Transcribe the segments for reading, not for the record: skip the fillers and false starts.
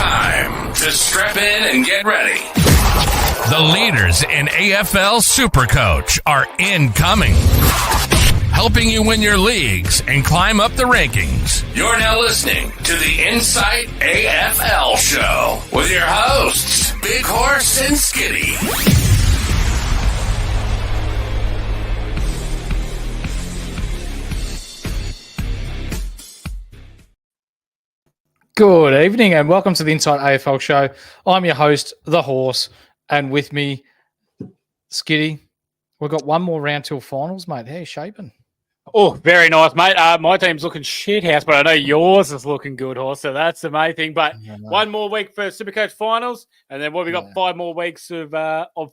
time to strap in and get ready. The leaders in AFL Supercoach are incoming, helping you win your leagues and climb up the rankings. You're now listening to the Insight AFL Show with your hosts, Big Horse and Skiddy. Good evening and welcome to the Insight AFL Show. I'm your host, The Horse, and with me, Skiddy. We've got one more round till finals, mate. How are you shaping? Oh, very nice, mate. My team's looking shit house, but I know yours is looking good, Horse, so that's the main thing. But one more week for Supercoach finals, and then we got 5 more weeks of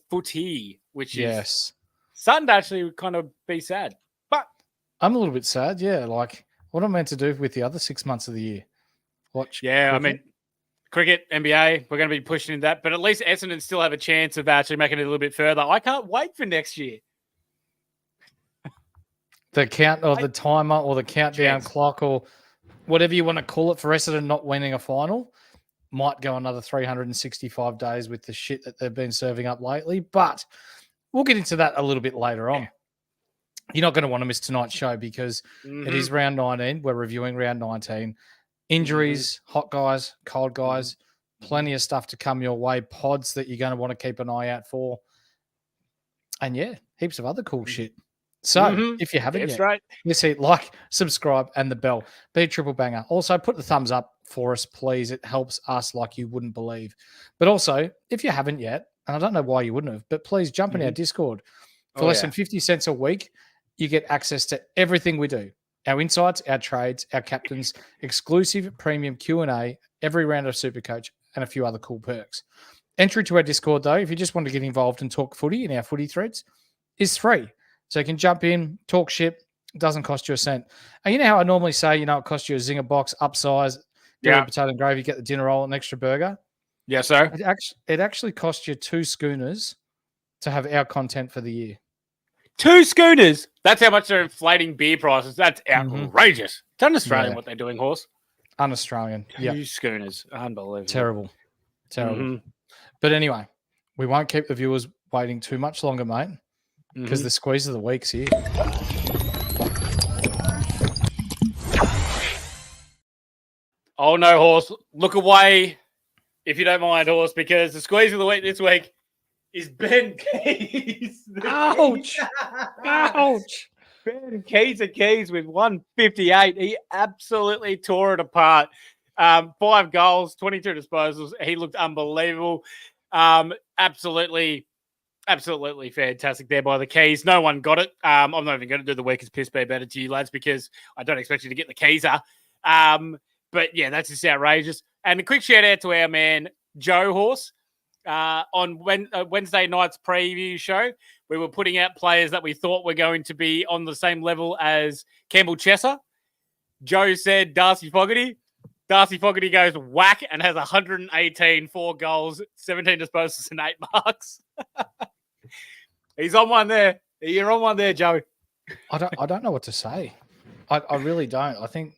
footy, which is starting to actually kind of be sad. But I'm a little bit sad, like what am I meant to do with the other 6 months of the year? Watch. Yeah, cricket? I mean, cricket, NBA, we're going to be pushing in that, but at least Essendon still have a chance of actually making it a little bit further. I can't wait for next year. The count or the timer or the countdown clock or whatever you want to call it for Essendon not winning a final might go another 365 days with the shit that they've been serving up lately, but we'll get into that a little bit later on. You're not going to want to miss tonight's show because it is round 19. We're reviewing round 19. Injuries, hot guys, cold guys, plenty of stuff to come your way, pods that you're going to want to keep an eye out for. And heaps of other cool shit. So if you haven't yet, let's see, like, subscribe, and the bell. Be a triple banger. Also, put the thumbs up for us, please. It helps us like you wouldn't believe. But also, if you haven't yet, and I don't know why you wouldn't have, but please jump in our Discord. For less than 50 cents a week, you get access to everything we do. Our insights, our trades, our captains, exclusive premium Q&A, every round of Supercoach, and a few other cool perks. Entry to our Discord, though, if you just want to get involved and talk footy in our footy threads, is free. So you can jump in, talk shit. It doesn't cost you a cent. And you know how I normally say, it costs you a zinger box, upsize, get a potato and gravy, get the dinner roll, an extra burger? Yes, sir. It actually costs you 2 schooners to have our content for the year. 2 schooners. That's how much they're inflating beer prices. That's outrageous. It's un-Australian what they're doing, Horse. Un-Australian. 2 schooners. Unbelievable. Terrible. But anyway, we won't keep the viewers waiting too much longer, mate, because the squeeze of the week's here. Oh, no, Horse. Look away, if you don't mind, Horse, because the squeeze of the week this week is Ben Keys. Ouch. Ben Keys with 158. He absolutely tore it apart. 5 goals, 22 disposals. He looked unbelievable. Absolutely fantastic there by the Keys. No one got it. I'm not even going to do the weakest piss be better to you, lads, because I don't expect you to get the Keyser. But that's just outrageous. And a quick shout out to our man, Joe Horse. On Wednesday night's preview show, we were putting out players that we thought were going to be on the same level as Campbell Chesser. Joe said Darcy Fogarty. Darcy Fogarty goes whack and has 118, 4 goals, 17 disposals, and 8 marks. He's on one there. You're on one there, Joe. I don't know what to say. I really don't. I think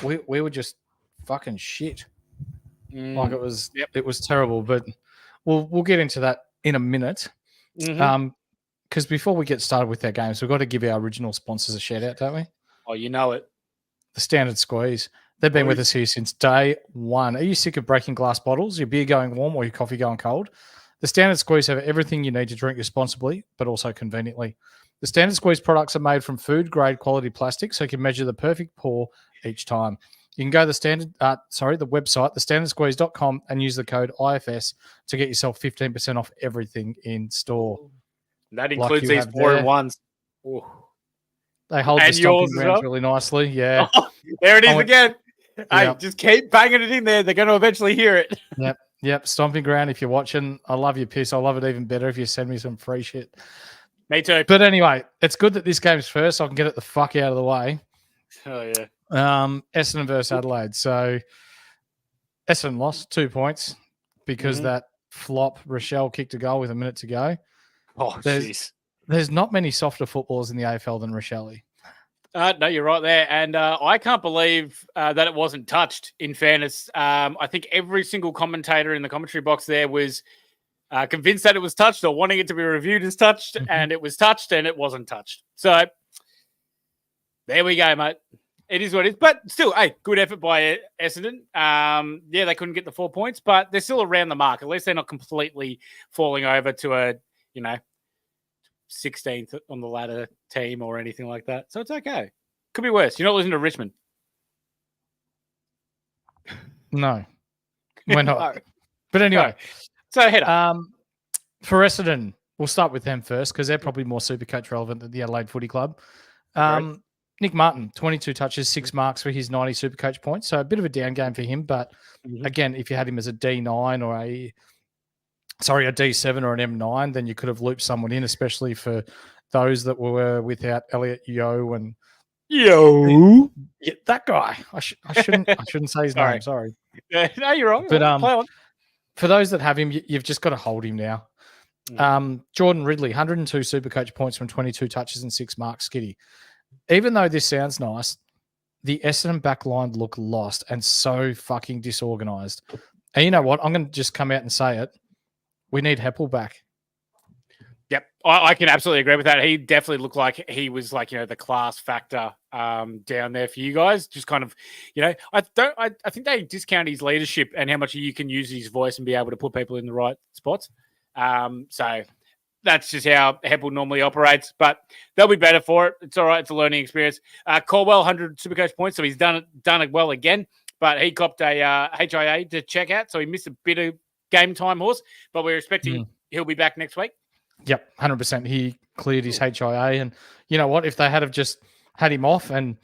we were just fucking shit. Like it was terrible, but we'll get into that in a minute. Because before we get started with our games, we've got to give our original sponsors a shout out, don't we? Oh, you know it. The Standard Squeeze. They've been with us here since day one. Are you sick of breaking glass bottles, your beer going warm or your coffee going cold? The Standard Squeeze have everything you need to drink responsibly, but also conveniently. The Standard Squeeze products are made from food-grade quality plastic, so you can measure the perfect pour each time. You can go to the website, thestandardsqueeze.com, and use the code IFS to get yourself 15% off everything in store. That includes these 4-in-1s. They hold the stomping grounds really nicely. Yeah. Oh, there it is again. Hey, just keep banging it in there. They're going to eventually hear it. Yep. Stomping ground. If you're watching, I love your piss. I love it even better if you send me some free shit. Me too. But anyway, it's good that this game's first, so I can get it the fuck out of the way. Oh, yeah. Essendon versus Adelaide. So Essendon lost 2 points because that flop Rochelle kicked a goal with a minute to go. Oh, jeez. There's not many softer footballers in the AFL than Rochelle. No, you're right there. And I can't believe that it wasn't touched, in fairness. I think every single commentator in the commentary box there was convinced that it was touched or wanting it to be reviewed as touched, and it was touched and it wasn't touched. So there we go, mate. It is what it is. But still, hey, good effort by Essendon. Yeah, they couldn't get the 4 points, but they're still around the mark. At least they're not completely falling over to a, 16th on the ladder team or anything like that. So it's okay. Could be worse. You're not losing to Richmond. No, we're not. No. But anyway. So head up. For Essendon, we'll start with them first because they're probably more Supercoach relevant than the Adelaide Footy Club. Nick Martin, 22 touches, 6 marks for his 90 Supercoach points. So a bit of a down game for him. But again, if you had him as a D9 or a D7 or an M9, then you could have looped someone in, especially for those that were without Elliot Yeo and that guy. I shouldn't say his name. Sorry. No, you're wrong. But play on. For those that have him, you've just got to hold him now. Jordan Ridley, 102 Supercoach points from 22 touches and 6 marks. Skiddy. Even though this sounds nice, the Essendon backline look lost and so fucking disorganised. And you know what? I'm going to just come out and say it. We need Heppel back. Yep, I can absolutely agree with that. He definitely looked like he was the class factor down there for you guys. Just kind of, I think they discount his leadership and how much you can use his voice and be able to put people in the right spots. So that's just how Heppel normally operates, but they'll be better for it. It's all right. It's a learning experience. Caldwell, 100 Supercoach points, so he's done it well again, but he copped a HIA to check out, so he missed a bit of game time, Horse, but we're expecting he'll be back next week. Yep, 100%. He cleared his HIA, and you know what? If they had have just had him off and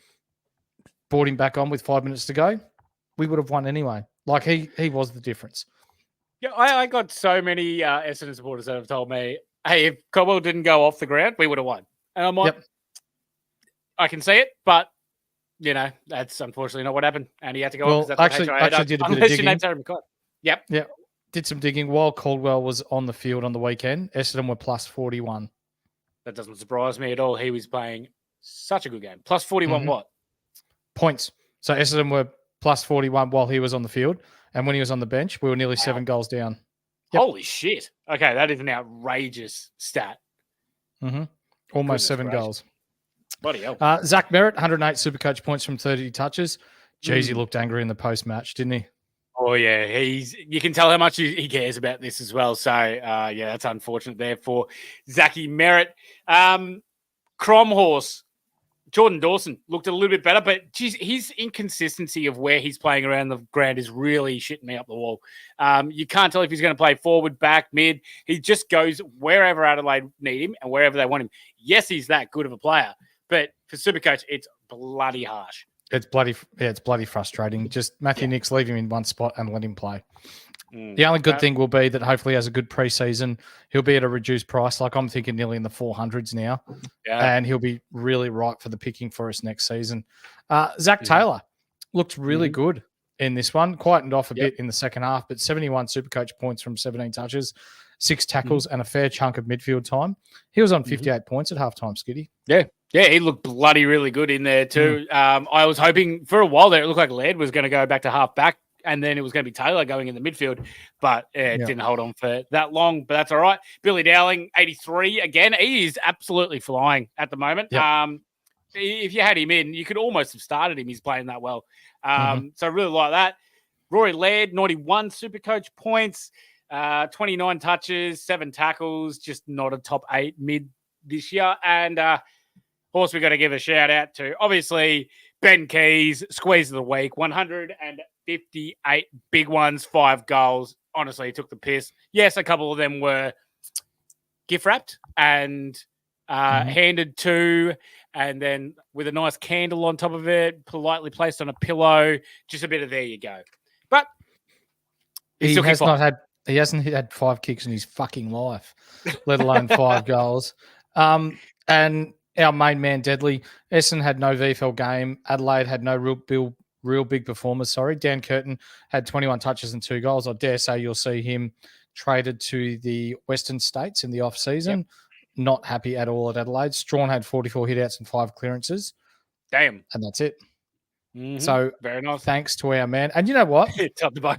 brought him back on with 5 minutes to go, we would have won anyway. Like he was the difference. Yeah, I got so many Essendon supporters that have told me, hey, if Caldwell didn't go off the ground, we would have won. And I'm like, I can see it, but that's unfortunately not what happened. And he had to go off because that's what HIA did a does. bit of Unless digging. your name's Aaron McCott. Yep. Yep. Did some digging while Caldwell was on the field on the weekend. Essendon were plus 41. That doesn't surprise me at all. He was playing such a good game. Plus 41 what? Points. So Essendon were plus 41 while he was on the field. And when he was on the bench, we were nearly 7 goals down. Yep. Holy shit. Okay, that is an outrageous stat. Almost 7 goals. Bloody hell. Zach Merritt, 108 Supercoach points from 30 touches. Jeez, he looked angry in the post-match, didn't he? Oh, yeah. You can tell how much he cares about this as well. So, that's unfortunate there for Zachy Merritt. Cromhorse, Jordan Dawson looked a little bit better, but geez, his inconsistency of where he's playing around the ground is really shitting me up the wall. You can't tell if he's going to play forward, back, mid. He just goes wherever Adelaide need him and wherever they want him. Yes, he's that good of a player, but for Supercoach, it's bloody harsh. It's bloody frustrating. Just Matthew Nicks, leave him in one spot and let him play. The only good thing will be that hopefully he has a good preseason. He'll be at a reduced price. Like I'm thinking nearly in the 400s now. Yeah. And he'll be really right for the picking for us next season. Zach Taylor looked really good in this one. Quietened off a bit in the second half, but 71 Supercoach points from 17 touches, 6 tackles and a fair chunk of midfield time. He was on 58 points at halftime, Skiddy. Yeah, he looked bloody really good in there too. I was hoping for a while there, it looked like Laird was going to go back to half back, and then it was going to be Taylor going in the midfield, but it didn't hold on for that long, but that's all right. Billy Dowling, 83 again. He is absolutely flying at the moment. Yep. If you had him in, you could almost have started him. He's playing that well. So I really like that. Rory Laird, 91 Supercoach points, 29 touches, 7 tackles, just not a top 8 mid this year. And Horse, we got to give a shout out to, obviously, Ben Keys, squeeze of the week, 158 big ones, 5 goals. Honestly, he took the piss. Yes, a couple of them were gift wrapped and handed to, and then with a nice candle on top of it, politely placed on a pillow. Just a bit of there you go. But he hasn't had 5 kicks in his fucking life, let alone 5 goals. And our main man, Deadly, Essendon had no VFL game. Adelaide had no real big performers. Dan Curtin had 21 touches and 2 goals. I dare say you'll see him traded to the Western States in the off-season. Not happy at all at Adelaide. Strawn had 44 hitouts and 5 clearances. Damn. And that's it. Mm-hmm. So very nice. Thanks to our man. And you know what? Top the bone.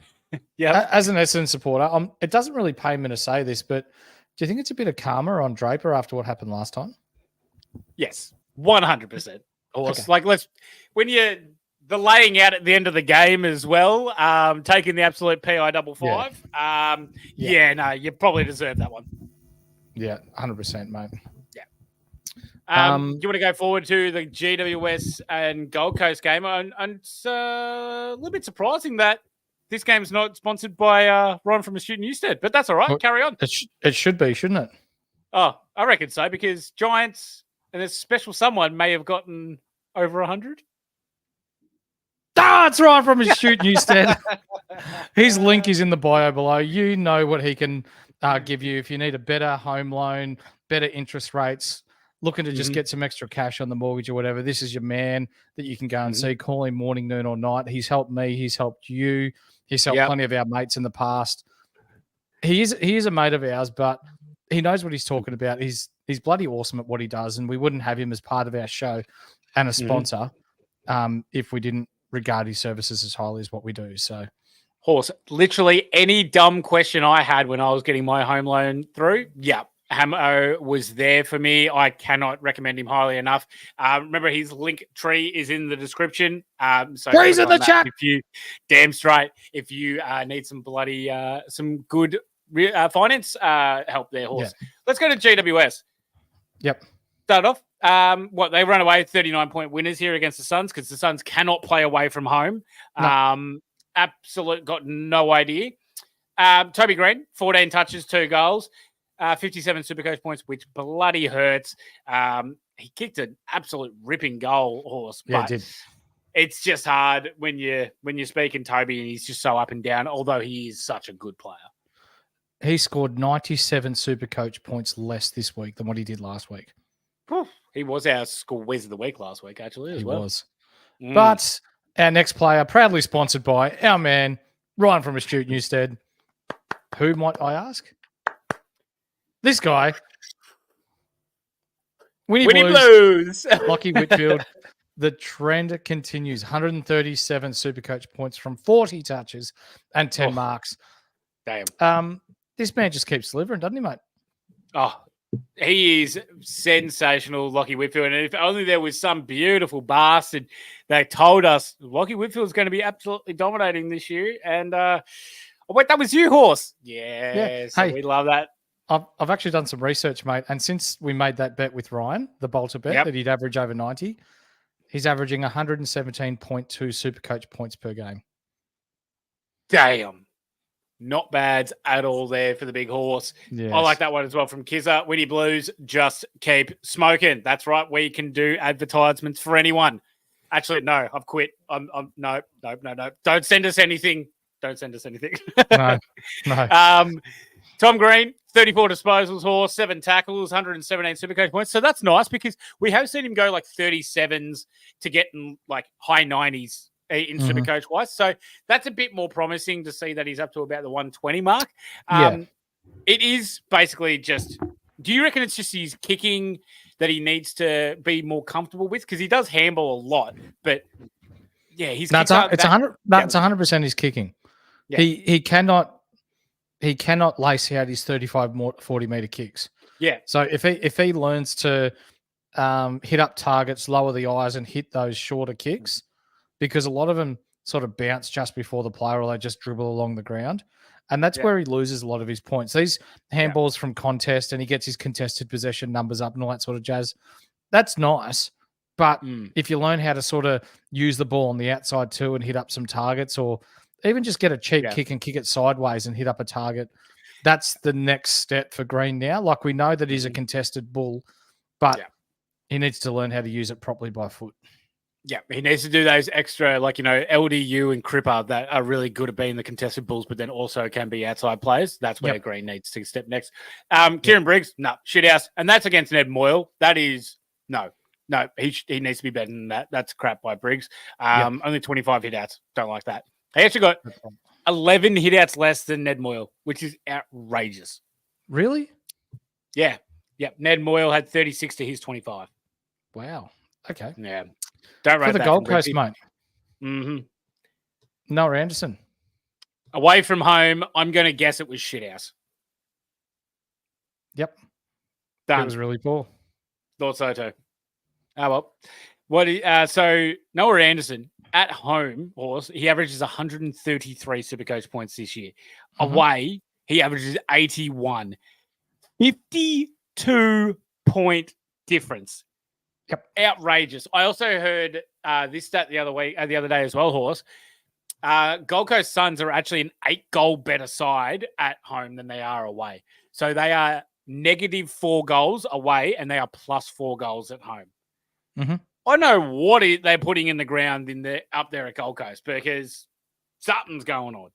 Yeah. As an Essendon supporter, it doesn't really pay me to say this, but do you think it's a bit of karma on Draper after what happened last time? Yes, 100%. Horse. Okay. Like when you're the laying out at the end of the game as well, taking the absolute PI55. No, you probably deserve that one. Yeah, 100%, mate. Yeah. You want to go forward to the GWS and Gold Coast game? And it's a little bit surprising that this game's not sponsored by Ron from Astute Newstead, but that's all right. Carry on. It should be, shouldn't it? Oh, I reckon so, because Giants and a special someone may have gotten over 100. That's right, from Astute Newstead. His link is in the bio below. You know what he can give you if you need a better home loan, better interest rates, looking to just get some extra cash on the mortgage or whatever. This is your man that you can go and see. Call him morning, noon, or night. He's helped me. He's helped you. He's helped plenty of our mates in the past. He is a mate of ours, but he knows what he's talking about. He's bloody awesome at what he does, and we wouldn't have him as part of our show and a sponsor if we didn't regard his services as highly as what we do. So, Horse, literally any dumb question I had when I was getting my home loan through, Hamo was there for me. I cannot recommend him highly enough. Remember, his link tree is in the description. So please in the chat. Damn straight. If you need some bloody some good finance help there, Horse. Yeah. Let's go to GWS. Yep. Start off. They run away 39-point winners here against the Suns because the Suns cannot play away from home. No. Absolute got no idea. Toby Green, 14 touches, 2 goals, 57 Supercoach points, which bloody hurts. He kicked an absolute ripping goal, Horse. Yeah, but did. It's just hard when you're speaking Toby, and he's just so up and down, although he is such a good player. He scored 97 Supercoach points less this week than what he did last week. He was our school whiz of the week last week, actually, as well. He was. But our next player, proudly sponsored by our man, Ryan from Astute Newstead. Who might I ask? This guy. Winnie Blues. Lockie Whitfield. The trend continues. 137 Supercoach points from 40 touches and 10 marks. Damn. This man just keeps delivering, doesn't he, mate? Oh, he is sensational, Lockie Whitfield. And if only there was some beautiful bastard that told us Lockie Whitfield is going to be absolutely dominating this year. And wait, that was you, Horse. Yes, hey, we love that. I've actually done some research, mate. And since we made that bet with Ryan, the Bolter bet that he'd average over 90, he's averaging 117.2 Supercoach points per game. Damn. Not bad at all there for the big Horse. Yes. I like that one as well from Kizza. Winnie Blues, just keep smoking. That's right. We can do advertisements for anyone. Actually, no, I've quit. No. Don't send us anything. No. Tom Green, 34 disposals, Horse, 7 tackles, 117 Supercoach points. So that's nice because we have seen him go like 37s to get in like high 90s. In Supercoach wise. So that's a bit more promising to see that he's up to about the 120 mark. It is basically just, do you reckon it's just his kicking that he needs to be more comfortable with? Because he does handball a lot, but he's it's 100% his kicking. Yeah. He cannot lace out his 35 40 meter kicks. Yeah. So if he learns to hit up targets, lower the eyes and hit those shorter kicks, because a lot of them sort of bounce just before the player or they just dribble along the ground. And that's where he loses a lot of his points. These handballs from contest and he gets his contested possession numbers up and all that sort of jazz. That's nice. But if you learn how to sort of use the ball on the outside too and hit up some targets or even just get a cheap kick and kick it sideways and hit up a target, that's the next step for Green now. Like we know that he's a contested bull, but he needs to learn how to use it properly by foot. Yeah, he needs to do those extra, LDU and Cripper that are really good at being the contested bulls, but then also can be outside players. That's where Green needs to step next. Kieran Briggs, shithouse. And that's against Ned Moyle. That is, no, he needs to be better than that. That's crap by Briggs. Only 25 hitouts. Don't like that. He actually got 11 hitouts less than Ned Moyle, which is outrageous. Really? Yeah. Ned Moyle had 36 to his 25. Wow. Okay. Yeah. Don't rate For the that Gold from Coast, Grigsy. mate. Mm-hmm. Noah Anderson. Away from home, I'm going to guess it was shithouse. Yep. Done. It was really poor. Thought so too. Oh, well. So Noah Anderson at home, Horse, he averages 133 Supercoach points this year. Away, he averages 81. 52-point difference. Yep. Outrageous. I also heard this stat the other day as well, Horse. Gold Coast Suns are actually an 8-goal better side at home than they are away. So they are -4 goals away and they are +4 goals at home. Mm-hmm. I know what they're putting in the ground up there at Gold Coast because something's going on.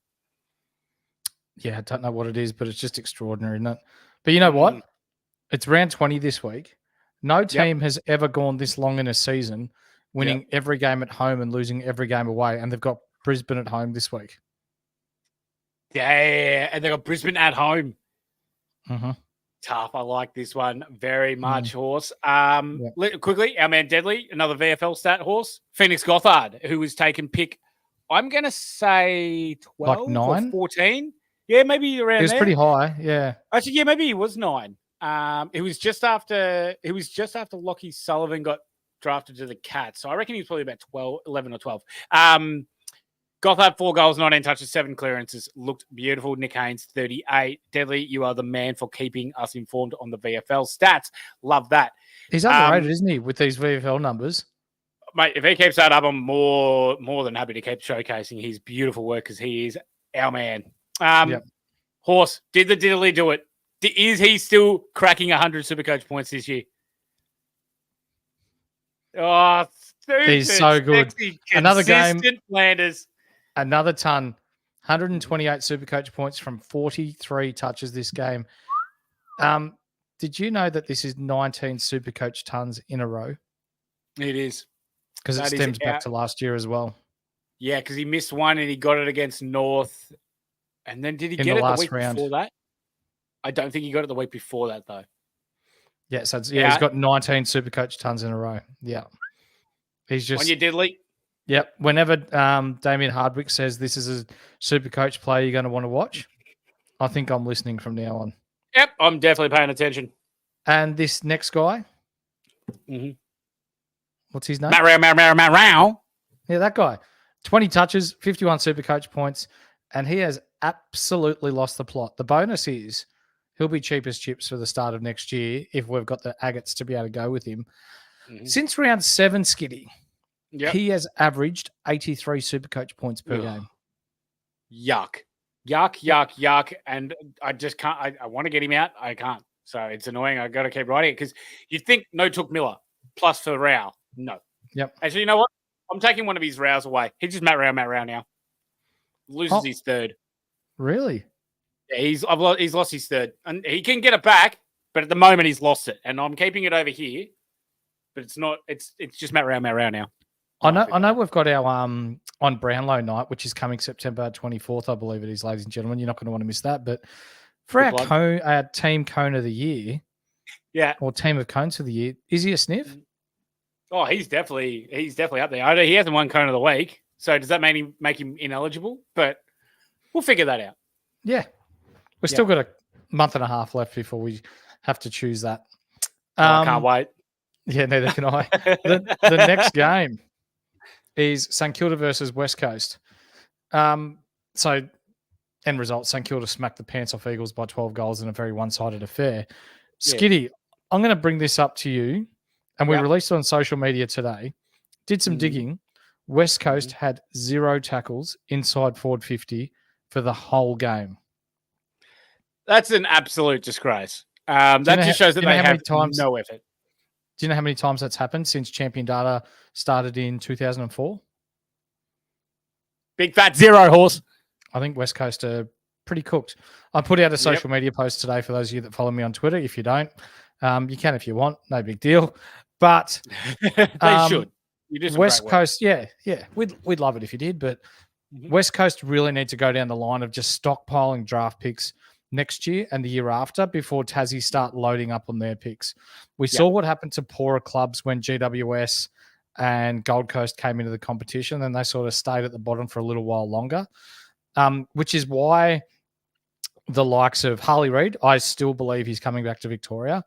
Yeah, I don't know what it is, but it's just extraordinary, isn't it? But you know what? It's round 20 this week. No team has ever gone this long in a season, winning every game at home and losing every game away, and they've got Brisbane at home this week. Yeah, and they've got Brisbane at home. Mm-hmm. Tough. I like this one very much, Horse. Quickly, our man Deadly, another VFL stat, Horse. Phoenix Gothard, who was taken pick, I'm going to say 12 like 9? or 14. Yeah, maybe around there. It was pretty high, yeah. Actually, yeah, maybe he was 9. It was just after Lockie Sullivan got drafted to the Cats. So I reckon he was probably about 11 or 12. Gothard, 4 goals, 19 touches, 7 clearances. Looked beautiful. Nick Haynes, 38. Deadly, you are the man for keeping us informed on the VFL stats. Love that. He's underrated, isn't he, with these VFL numbers? Mate, if he keeps that up, I'm more than happy to keep showcasing his beautiful work because he is our man. Horse, did the diddly do it? Is he still cracking 100 Supercoach points this year? Oh, stupid, he's so good. Sexy, another game. Flanders. Another ton. 128 Supercoach points from 43 touches this game. Did you know that this is 19 Supercoach tons in a row? It is. Because it stems back to last year as well. Yeah, because he missed one and he got it against North. And then did he get it the week before that? I don't think he got it the week before that, though. Yeah, so he's got 19 Supercoach tons in a row. Yeah. He's just... On your diddly. Yep. Whenever Damien Hardwick says this is a Supercoach player you're going to want to watch, I think I'm listening from now on. Yep, I'm definitely paying attention. And this next guy, what's his name? Matt Rao. Yeah, that guy. 20 touches, 51 Supercoach points, and he has absolutely lost the plot. The bonus is he'll be cheap as chips for the start of next year if we've got the agates to be able to go with him. Since round 7, Skiddy, he has averaged 83 Supercoach points per game. Yuck. And I just can't. I want to get him out. I can't. So it's annoying. I got to keep writing it because you think no took Miller plus for Rao. No. Yep. Actually, you know what? I'm taking one of his Raos away. He's just Matt Rao now. Loses his third. Really? Yeah, he's lost his third. And he can get it back, but at the moment he's lost it. And I'm keeping it over here. But it's not, it's just Matt Rao now. I know we've got our on Brownlow night, which is coming September 24th, I believe it is, ladies and gentlemen. You're not going to want to miss that. But for our team cone of the year, or team of cones of the year, is he a sniff? Oh, he's definitely up there. He hasn't won cone of the week, so does that make him ineligible? But we'll figure that out. Yeah, we've still got a month and a half left before we have to choose that. I can't wait. Yeah, neither can I. The next game is St Kilda versus West Coast. So end result, St Kilda smacked the pants off Eagles by 12 goals in a very one-sided affair. Skiddy, I'm going to bring this up to you, and we released it on social media today. Did some digging. West Coast had 0 tackles inside forward 50 for the whole game. That's an absolute disgrace. That just shows that they have no effort. Do you know how many times that's happened since Champion Data started in 2004? Big fat 0, Horse. I think West Coast are pretty cooked. I put out a social media post today for those of you that follow me on Twitter. If you don't, you can if you want. No big deal. But they should. West Coast, we'd love it if you did. But West Coast really need to go down the line of just stockpiling draft picks next year and the year after before Tassie start loading up on their picks. We saw what happened to poorer clubs when GWS and Gold Coast came into the competition, and they sort of stayed at the bottom for a little while longer, which is why the likes of Harley Reid, I still believe he's coming back to Victoria.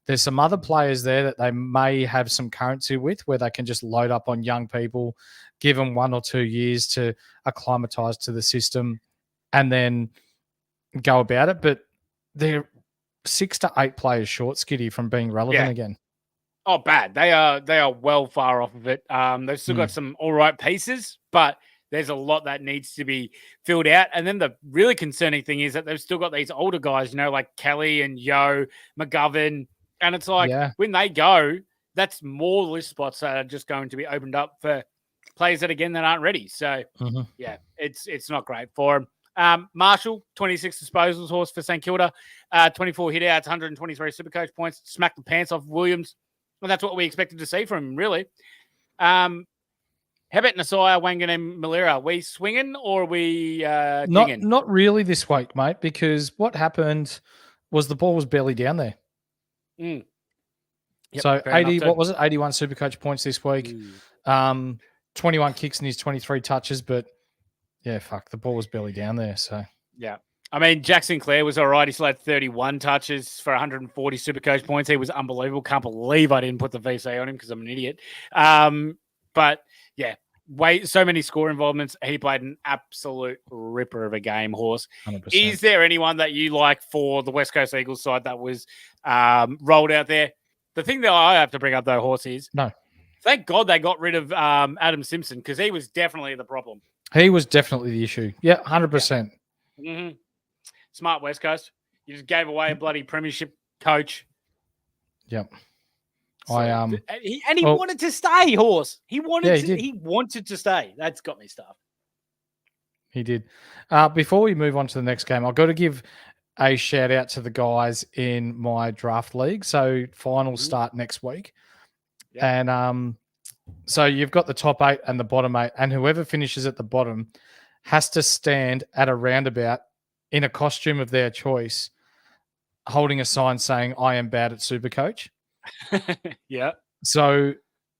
There's some other players there that they may have some currency with where they can just load up on young people, give them 1 or 2 years to acclimatise to the system and then go about it. But they're 6 to 8 players short, Skiddy, from being relevant again. Oh, bad. They are well far off of it. They've still got some all right pieces, but there's a lot that needs to be filled out. And then the really concerning thing is that they've still got these older guys, like Kelly and Yo, McGovern. And it's like when they go, that's more list spots that are just going to be opened up for players that, again, that aren't ready. So, it's not great for them. Marshall, 26 disposals, horse for St Kilda, 24 hit-outs, 123 Supercoach points, smacked the pants off Williams. Well, that's what we expected to see from him, really. How about Nasai, Wangan, and Malira? Are we swinging or are we dinging? Not really this week, mate, because what happened was the ball was barely down there. Yep, so 80, what was it? 81 Supercoach points this week. 21 kicks in his 23 touches, but the ball was barely down there. So I mean, Jack Sinclair was all right. He still had 31 touches for 140 Supercoach points. He was unbelievable. Can't believe I didn't put the VC on him because I'm an idiot. But so many score involvements. He played an absolute ripper of a game, Horse. 100%. Is there anyone that you like for the West Coast Eagles side that was rolled out there? The thing that I have to bring up, though, Horse, is thank God they got rid of Adam Simpson because he was definitely the problem. He was definitely the issue. Yeah, 100%. Mm-hmm. Smart West Coast. You just gave away a bloody premiership coach. Yep. So, he wanted to stay, Horse. He wanted to stay. That's got me stuffed. He did. Before we move on to the next game, I've got to give a shout out to the guys in my draft league. So finals start next week. Yep. And so you've got the top 8 and the bottom 8, and whoever finishes at the bottom has to stand at a roundabout in a costume of their choice, holding a sign saying, "I am bad at Supercoach." Yeah. So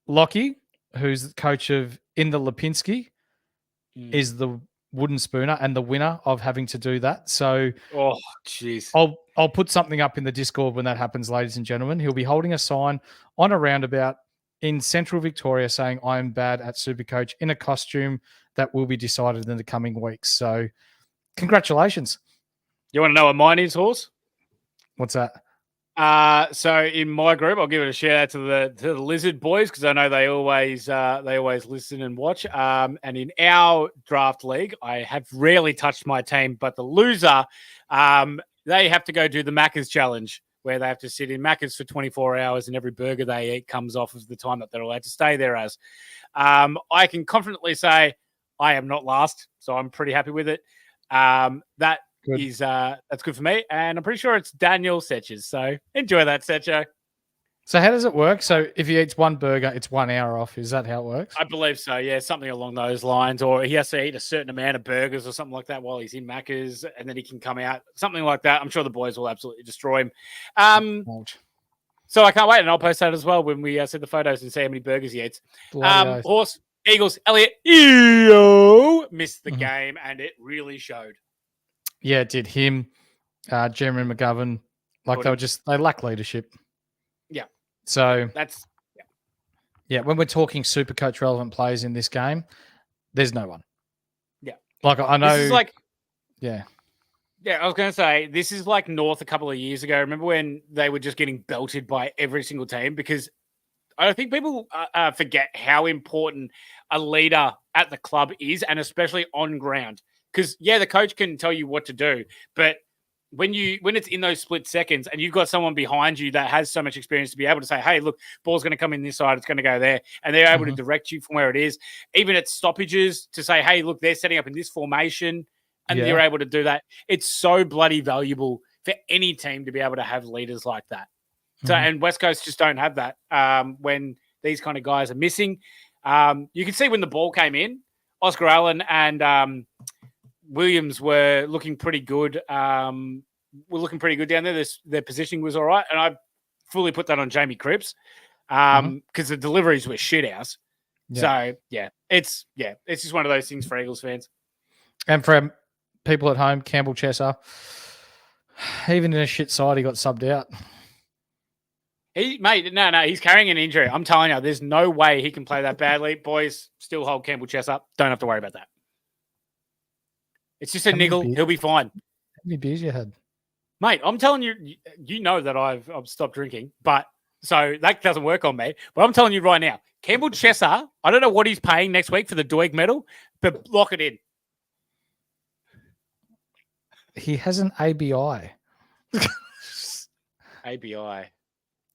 Lockie, who's the coach of In the Lipinski, is the wooden spooner and the winner of having to do that. So jeez. I'll put something up in the Discord when that happens, ladies and gentlemen. He'll be holding a sign on a roundabout in central Victoria saying, "I am bad at Supercoach," in a costume that will be decided in the coming weeks. So congratulations. You want to know what mine is, Horse? What's that? So in my group, I'll give it a shout out to the Lizard boys because I know they always listen and watch. And in our draft league, I have rarely touched my team, but the loser, they have to go do the Macca's challenge, where they have to sit in Macca's for 24 hours and every burger they eat comes off of the time that they're allowed to stay there as. I can confidently say I am not last, so I'm pretty happy with it. That's good for me, and I'm pretty sure it's Daniel Setches. So enjoy that, Setcho. So how does it work? So if he eats one burger, it's 1 hour off. Is that how it works? I believe so. Yeah, something along those lines, or he has to eat a certain amount of burgers or something like that while he's in Macca's, and then he can come out. Something like that. I'm sure the boys will absolutely destroy him. So I can't wait, and I'll post that as well when we see the photos and see how many burgers he eats. Horse, Eagles, Elliot, missed the game, and it really showed. Yeah, it did. Him, Jeremy McGovern, they lack leadership. Yeah. So that's when we're talking Supercoach relevant players in this game, there's no one. Yeah. Like I know. This is like. Yeah. Yeah, I was going to say, this is like North a couple of years ago. Remember when they were just getting belted by every single team? Because I think people forget how important a leader at the club is, and especially on ground. Because, the coach can tell you what to do, but when it's in those split seconds and you've got someone behind you that has so much experience to be able to say, hey, look, ball's going to come in this side, it's going to go there, and they're able to direct you from where it is, even at stoppages to say, hey, look, they're setting up in this formation, and you're able to do that. It's so bloody valuable for any team to be able to have leaders like that. So, and West Coast just don't have that when these kind of guys are missing. You can see when the ball came in, Oscar Allen and Williams were looking pretty good. Down there. Their positioning was all right. And I fully put that on Jamie Cripps because the deliveries were shit house. So it's just one of those things for Eagles fans. And for people at home, Campbell Chesser, even in a shit side, he got subbed out. He's carrying an injury. I'm telling you, there's no way he can play that badly. Boys, still hold Campbell Chesser. Don't have to worry about that. It's just a niggle. He'll be fine. How many beers you had? Mate, I'm telling you, you know that I've stopped drinking, but so that doesn't work on me. But I'm telling you right now, Campbell Chesser, I don't know what he's paying next week for the Doig medal, but lock it in. He has an ABI. ABI.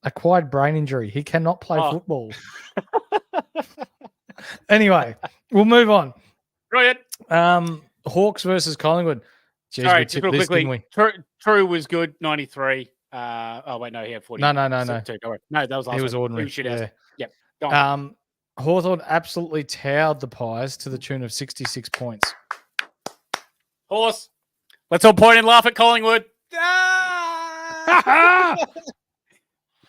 Acquired brain injury. He cannot play football. Anyway, we'll move on. Brilliant. Hawks versus Collingwood. Jeez, sorry, just real quickly. True was good, 93. No, he had 40. No. No, that was last. He was week. ordinary. Yep. Hawthorn absolutely towered the Pies to the tune of 66 points. Horse. Let's all point and laugh at Collingwood.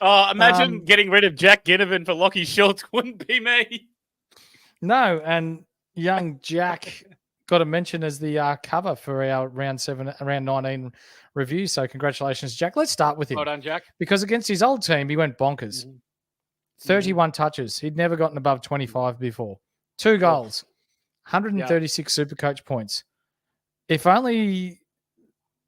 Imagine getting rid of Jack Ginnivan for Lockie Schultz. Wouldn't be me. No, and young Jack got a mention as the cover for our round 19 review. So congratulations, Jack. Let's start with him. Well done, Jack. Because against his old team, he went bonkers. 31 touches. He'd never gotten above 25 before. 2 goals. 136 Supercoach points. If only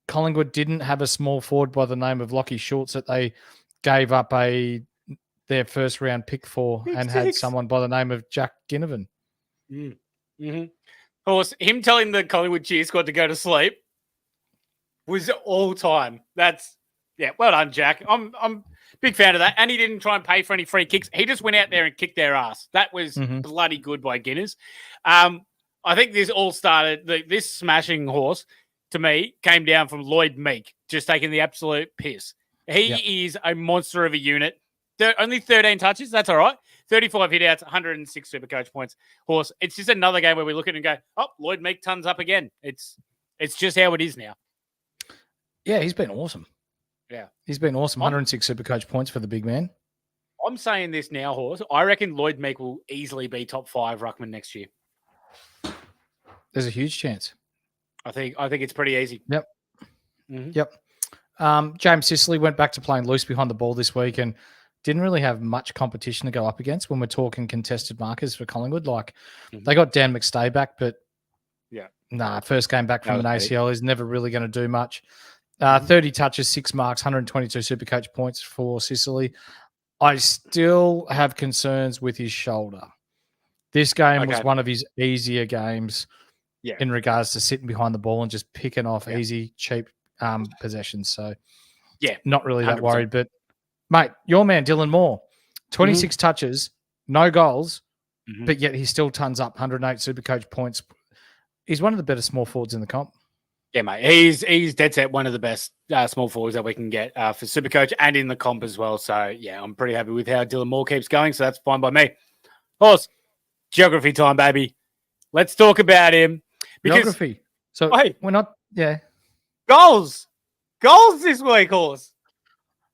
Collingwood didn't have a small forward by the name of Lockie Schultz that they gave up their first round pick for and had someone by the name of Jack Ginnivan. Of course, him telling the Collingwood cheer squad to go to sleep was all time. Well done, Jack. I'm a big fan of that. And he didn't try and pay for any free kicks. He just went out there and kicked their ass. That was bloody good by Guinness. I think this all started, this smashing horse, to me, came down from Lloyd Meek, just taking the absolute piss. He is a monster of a unit. Only 13 touches. That's all right. 35 hitouts, 106 Supercoach points. Horse, it's just another game where we look at it and go, Lloyd Meek tons up again. It's just how it is now. Yeah, he's been awesome. Yeah. He's been awesome. 106 Supercoach points for the big man. I'm saying this now, Horse. I reckon Lloyd Meek will easily be top 5 ruckman next year. There's a huge chance. I think it's pretty easy. Yep. Yep. James Sicily went back to playing loose behind the ball this week and didn't really have much competition to go up against when we're talking contested markers for Collingwood. They got Dan McStay back, but first game back from an ACL is never really going to do much. 30 touches, 6 marks, 122 Supercoach points for Sicily. I still have concerns with his shoulder. This game was one of his easier games in regards to sitting behind the ball and just picking off easy, cheap possessions. So, not really that 100%. worried. But, mate, your man, Dylan Moore, 26 touches, no goals, but yet he still tons up 108 Supercoach points. He's one of the better small forwards in the comp. Yeah, mate. He's dead set one of the best small forwards that we can get for Supercoach and in the comp as well. So, yeah, I'm pretty happy with how Dylan Moore keeps going. So that's fine by me. Horse, geography time, baby. Let's talk about him. Geography. So we're not, Goals this week, Horse.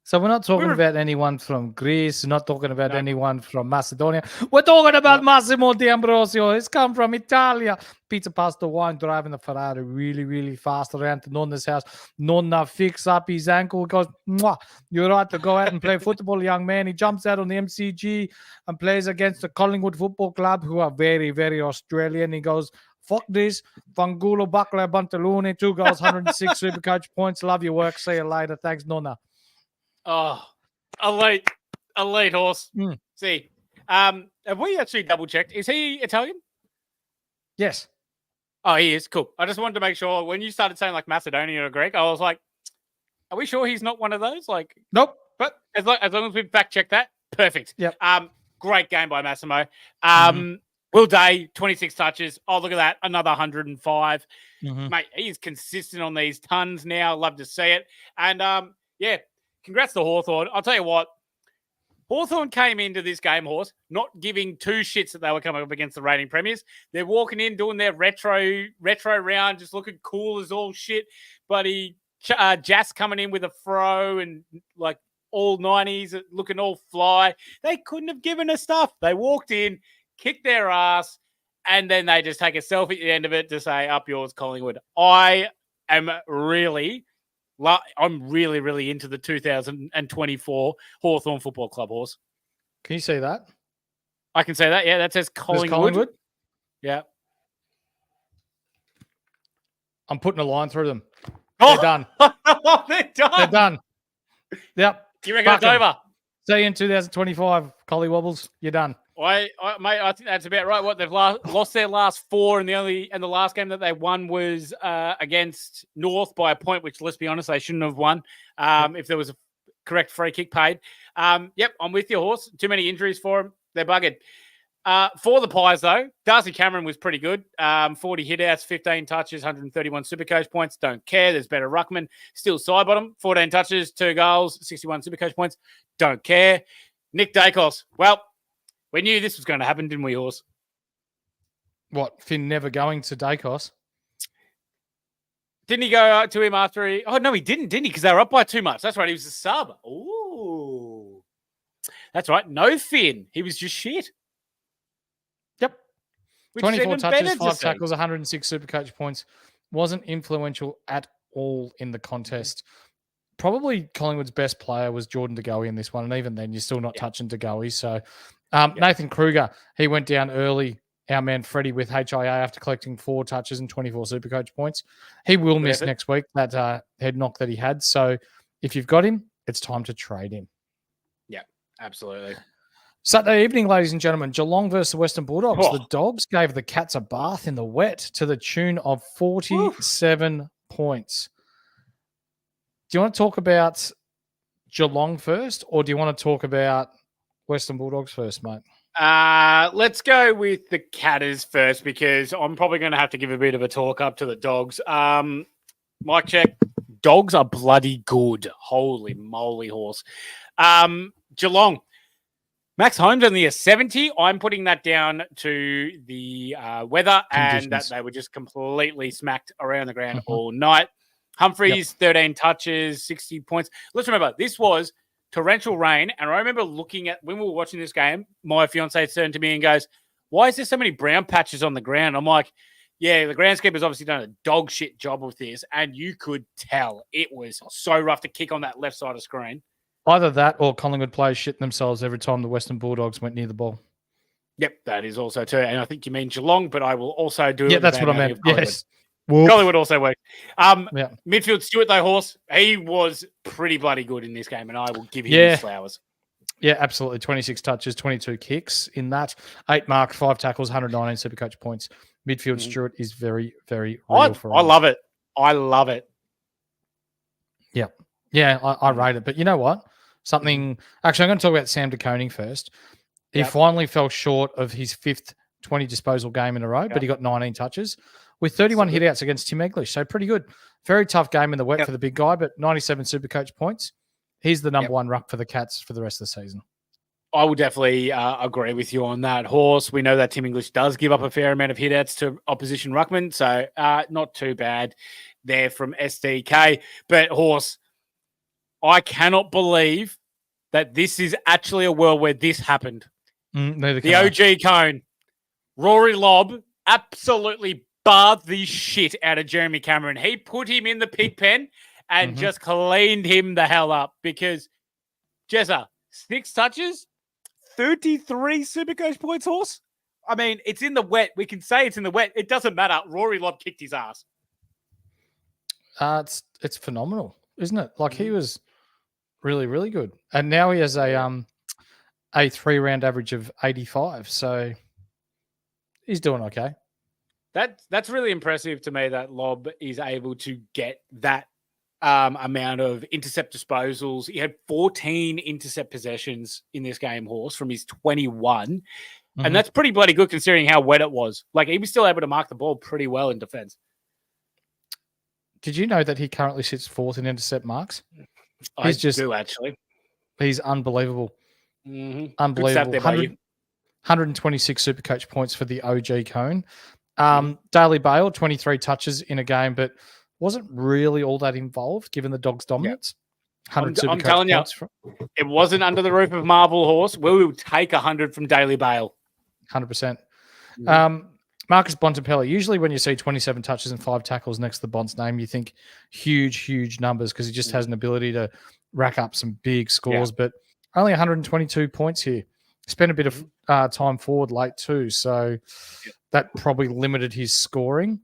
So we're not talking about anyone from Greece, not talking about anyone from Macedonia. We're talking about Massimo D'Ambrosio. He's come from Italia. Pizza, pasta, wine, driving the Ferrari really, really fast around to Nonna's house. Nonna fix up his ankle. He goes, "Mwah, you're right to go out and play football, young man." He jumps out on the MCG and plays against the Collingwood Football Club, who are very, very Australian. He goes, "Fuck this. Fangulo, Buckler, Bantalone, 2 goals, 106 Supercoach points. Love your work. See you later. Thanks, Nonna." Oh, elite Horse. See, have we actually double checked? Is he Italian? Yes. Oh, he is. Cool. I just wanted to make sure when you started saying like Macedonia or Greek, I was like, are we sure he's not one of those? Like, nope. But as long as we fact check that, perfect. Yep. Great game by Massimo. Will Day, 26 touches. Oh, look at that. Another 105. Mate, he's consistent on these tons now. Love to see it. And congrats to Hawthorn. I'll tell you what, Hawthorn came into this game, Horse, not giving 2 shits that they were coming up against the reigning premiers. They're walking in, doing their retro round, just looking cool as all shit. Buddy Jas coming in with a fro and like all 90s, looking all fly. They couldn't have given us stuff. They walked in, kick their ass, and then they just take a selfie at the end of it to say, up yours, Collingwood. I'm really into the 2024 Hawthorn Football Club horse. Can you see that? I can say that. Yeah, that says Collingwood. Collingwood? Yeah. I'm putting a line through them. Oh! They're done. They're done. They're done. Yep. You reckon it's over? See you in 2025, Collie Wobbles. You're done. Mate, I think that's about right. What they've lost their last four, and the last game that they won was against North by a point, which, let's be honest, they shouldn't have won if there was a correct free kick paid. Yep, I'm with your horse. Too many injuries for them. They're buggered. For the Pies, though, Darcy Cameron was pretty good. 40 hitouts, 15 touches, 131 Supercoach points. Don't care. There's better ruckman. Still side bottom. 14 touches, 2 goals, 61 Supercoach points. Don't care. Nick Dacos. Well, we knew this was going to happen, didn't we, Horse? What, Finn never going to Dacos? Didn't he go to him after he... Oh, no, he didn't he? Because they were up by too much. That's right. He was a sub. Ooh. That's right. No Finn. He was just shit. Yep. Which 24 touches, 5 see. tackles, 106 Supercoach points. Wasn't influential at all in the contest. Probably Collingwood's best player was Jordan De Goey in this one. And even then, you're still not touching De Goey. So Nathan Kruger, he went down early. Our man Freddie with HIA after collecting 4 touches and 24 Supercoach points. He will miss next week, that head knock that he had. So if you've got him, it's time to trade him. Yeah, absolutely. Saturday evening, ladies and gentlemen, Geelong versus the Western Bulldogs. The Dogs gave the Cats a bath in the wet to the tune of 47 points. Do you want to talk about Geelong first, or do you want to talk about Western Bulldogs first, mate? Let's go with the Catters first, because I'm probably going to have to give a bit of a talk up to the Dogs. Mic check. Dogs are bloody good. Holy moly, Horse. Geelong. Max Holmes only a 70. I'm putting that down to the weather and that they were just completely smacked around the ground all night. Humphreys, 13 touches, 60 points. Let's remember, this was torrential rain. And I remember looking at, when we were watching this game, my fiance turned to me and goes, why is there so many brown patches on the ground? I'm like, yeah, the groundskeeper's obviously done a dog shit job with this. And you could tell it was so rough to kick on that left side of screen. Either that or Collingwood players shitting themselves every time the Western Bulldogs went near the ball. Yep, that is also too. And I think you mean Geelong, but I will also do it. Yeah, that's what I meant. Yes. Collingwood also worked. Midfield, Stuart, though, Horse, he was pretty bloody good in this game, and I will give him his flowers. Yeah, absolutely. 26 touches, 22 kicks in that. 8 marks, 5 tackles, 119 Supercoach points. Midfield, Stuart is very, very real for him. I love it. I love it. Yeah. Yeah, I rate it. But you know what? Actually, I'm going to talk about Sam De Koning first. He finally fell short of his 5th 20 disposal game in a row, but he got 19 touches with 31 hitouts against Tim English. So pretty good. Very tough game in the wet for the big guy, but 97 Supercoach points. He's the number one ruck for the Cats for the rest of the season. I will definitely agree with you on that, Horse. We know that Tim English does give up a fair amount of hitouts to opposition ruckmen, so not too bad there from SDK. But, Horse, I cannot believe that this is actually a world where this happened. The OG Cone, Rory Lobb, absolutely barred the shit out of Jeremy Cameron. He put him in the pig pen and just cleaned him the hell up, because Jezza, 6 touches, 33 Supercoach points, Horse. I mean, it's in the wet. We can say it's in the wet. It doesn't matter. Rory Lobb kicked his ass. It's phenomenal, isn't it? Like, he was really, really good. And now he has a 3-round average of 85. So he's doing okay. That's really impressive to me that Lobb is able to get that amount of intercept disposals. He had 14 intercept possessions in this game, Horse, from his 21. And that's pretty bloody good considering how wet it was. Like, he was still able to mark the ball pretty well in defense. Did you know that he currently sits 4th in intercept marks? I do, actually. He's unbelievable. Unbelievable. 126 Supercoach points for the OG Cone. Daly Bale, 23 touches in a game, but wasn't really all that involved given the Dogs' dominance. 100 I'm telling you, it wasn't under the roof of Marvel, Horse. We will take 100 from Daly Bale. 100%. Marcus Bontempelli, usually when you see 27 touches and 5 tackles next to the Bont's name, you think huge numbers because he just has an ability to rack up some big scores, but only 122 points here. Spent a bit of time forward late too, so that probably limited his scoring.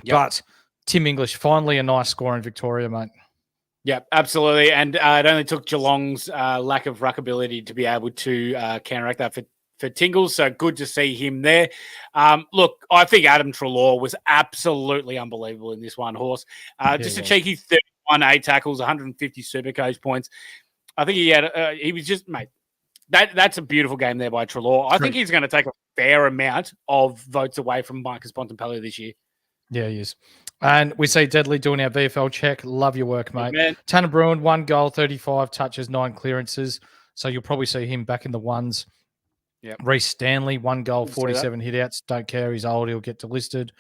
But Tim English, finally a nice score in Victoria, mate. Yeah, absolutely. And it only took Geelong's lack of ruck ability to be able to counteract that for Tingles. So good to see him there. Look, I think Adam Treloar was absolutely unbelievable in this one, Horse. Just a cheeky 31 8 tackles, 150 Supercoach points. I think he was just, mate, that's a beautiful game there by Treloar. I think he's going to take a fair amount of votes away from Marcus Bontempelli this year. Yeah, he is. And we see Deadly doing our VFL check. Love your work, mate. Amen. Tanner Bruin, 1 goal, 35 touches, 9 clearances. So you'll probably see him back in the ones. Reece Stanley, 1 goal, 47 hitouts. Don't care. He's old. He'll get delisted.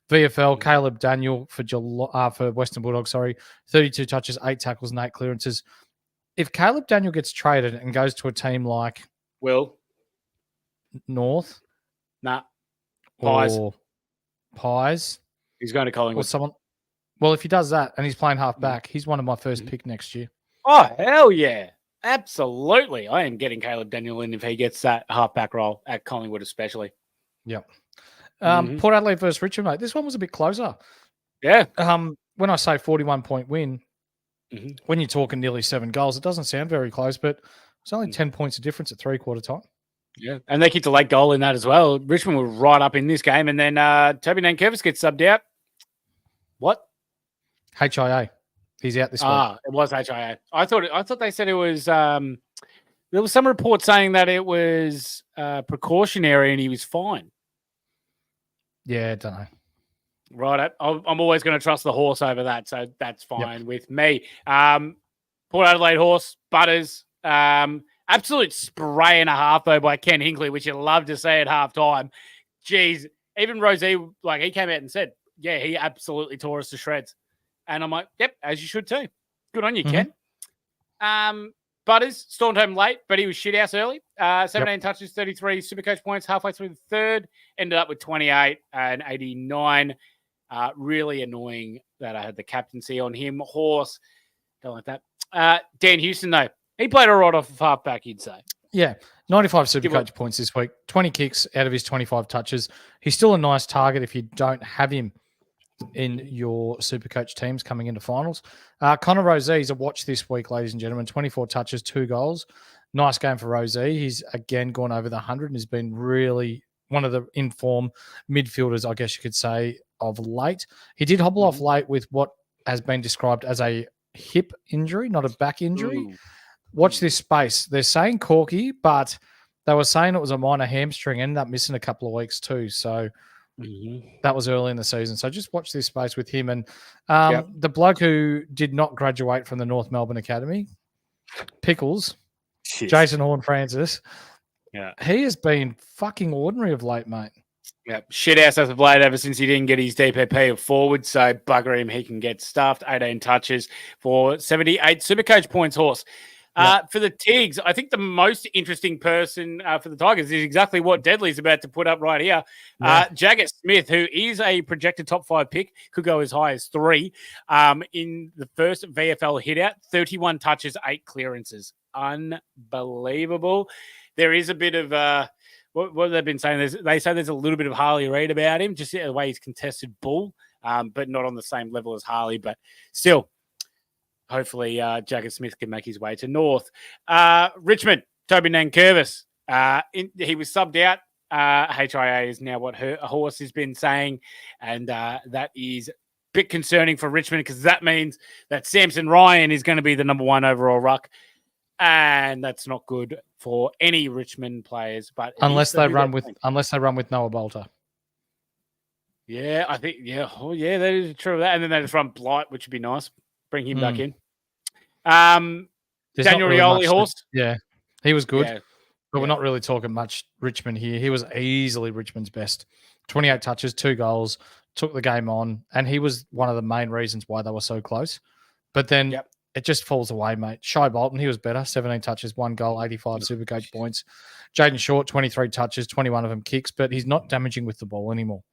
VFL, Caleb Daniel for Western Bulldogs, 32 touches, 8 tackles, and 8 clearances. If Caleb Daniel gets traded and goes to a team like North, or Pies, he's going to Collingwood. Or someone. Well, if he does that and he's playing half back, he's one of my first pick next year. Oh, hell yeah. Absolutely. I am getting Caleb Daniel in if he gets that half back role at Collingwood, especially. Yep. Port Adelaide versus Richmond, mate. This one was a bit closer. Yeah. When I say 41-point win, when you're talking nearly 7 goals, it doesn't sound very close, but it's only 10 points of difference at 3/4 time. Yeah, and they kicked a late goal in that as well. Richmond were right up in this game, and then Toby Nankervis gets subbed out. What? HIA. He's out this week. It was HIA. I thought they said it was. There was some report saying that it was precautionary and he was fine. Yeah, I don't know. Right, I'm always going to trust the Horse over that, so that's fine with me. Port Adelaide Horse, Butters, absolute spray and a half though by Ken Hinkley, which you love to see at halftime. Jeez, even Rosie, like he came out and said, yeah, he absolutely tore us to shreds. And I'm like, yep, as you should too. Good on you, Ken. Butters stormed home late, but he was shit house early. 17 touches, 33 Supercoach points halfway through the third. Ended up with 28 and 89. Really annoying that I had the captaincy on him. Horse, don't like that. Dan Houston, though, he played a right off of halfback, you'd say. Yeah, 95 Supercoach points this week. 20 kicks out of his 25 touches. He's still a nice target if you don't have him in your Supercoach teams coming into finals. Connor Rozee is a watch this week, ladies and gentlemen. 24 touches, 2 goals. Nice game for Rozee. He's again gone over the 100 and has been really one of the in-form midfielders, I guess you could say, of late. He did hobble off late with what has been described as a hip injury, not a back injury. Watch this space. They're saying corky, but they were saying it was a minor hamstring. Ended up missing a couple of weeks too. So that was early in the season. So just watch this space with him. And the bloke who did not graduate from the North Melbourne Academy, Pickles, Jason Horne-Francis, he has been fucking ordinary of late, mate. Yeah, shit ass as of late ever since he didn't get his DPP of forward. So bugger him, he can get stuffed. 18 touches for 78 Supercoach points, Horse. For the Tigs, I think the most interesting person for the Tigers is exactly what Deadly's about to put up right here. Jagger Smith, who is a projected top 5 pick, could go as high as 3 in the first VFL hit-out, 31 touches, 8 clearances. Unbelievable. There is a bit of what have they been saying? They say there's a little bit of Harley Reid about him, just the way he's contested bull, but not on the same level as Harley. But still, hopefully Jagger Smith can make his way to North. Richmond, Toby Nankervis. He was subbed out. HIA is now what Horse has been saying, and that is a bit concerning for Richmond because that means that Samson Ryan is going to be the number 1 overall ruck. And that's not good for any Richmond players, but unless they run with Noah Bolter. Yeah, I think that is true of that. And then they just run Blight, which would be nice. Bring him back in. Daniel Rioli, Horse. He was good, but we're not really talking much Richmond here. He was easily Richmond's best. 28 touches, 2 goals, took the game on, and he was one of the main reasons why they were so close. But then it just falls away, mate. Shy Bolton, he was better. 17 touches, 1 goal, 85 Supercoach points. Jaden Short, 23 touches, 21 of them kicks, but he's not damaging with the ball anymore.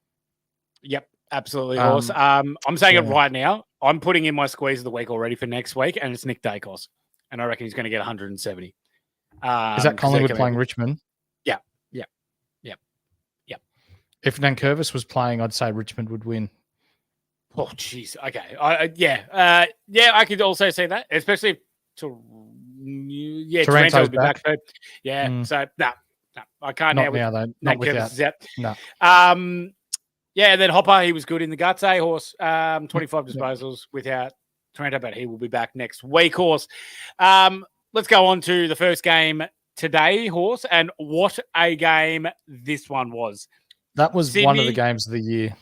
Yep, absolutely, Horse. I'm saying it right now. I'm putting in my squeeze of the week already for next week, and it's Nick Dacos. And I reckon he's going to get 170. Is that Collingwood playing Richmond? Yeah. If Nankervis was playing, I'd say Richmond would win. Oh, jeez. Okay. I could also say that, especially if Taranto will be back. Yeah. So, no, I can't now though. Not without. No. And then Hopper, he was good in the guts, Horse? 25 disposals without Taranto, but he will be back next week, Horse. Let's go on to the first game today, Horse, and what a game this one was. That was Sydney, one of the games of the year.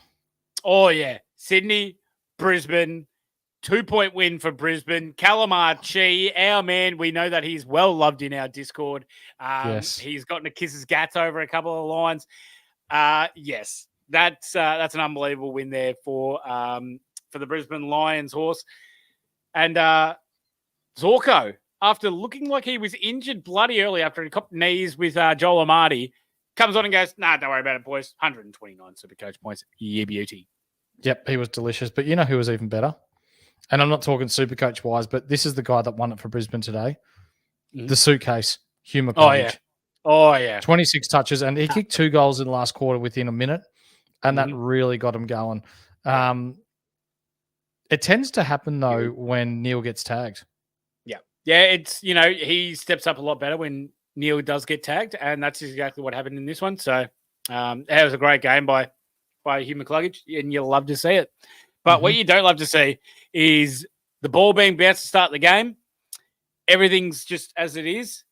Oh, yeah. Sydney, Brisbane, 2-point win for Brisbane. Calamar Chi, our man, we know that he's well loved in our Discord. Yes. He's gotten to kiss his gats over a couple of lines. Yes, that's an unbelievable win there for the Brisbane Lions, Horse. And Zorko, after looking like he was injured bloody early after he copped knees with Joel Amati, comes on and goes, nah, don't worry about it, boys. 129 Supercoach points. Yeah, beauty. Yep, he was delicious. But you know who was even better? And I'm not talking Supercoach-wise, but this is the guy that won it for Brisbane today. Mm-hmm. The suitcase, Hugh McCluggage. Oh, yeah. 26 touches, and he kicked 2 goals in the last quarter within a minute, and that really got him going. It tends to happen, though, when Neil gets tagged. Yeah, it's, he steps up a lot better when Neil does get tagged, and that's exactly what happened in this one. So it was a great game by Hugh McCluggage, and you'll love to see it. But what you don't love to see is the ball being bounced to start the game. Everything's just as it is.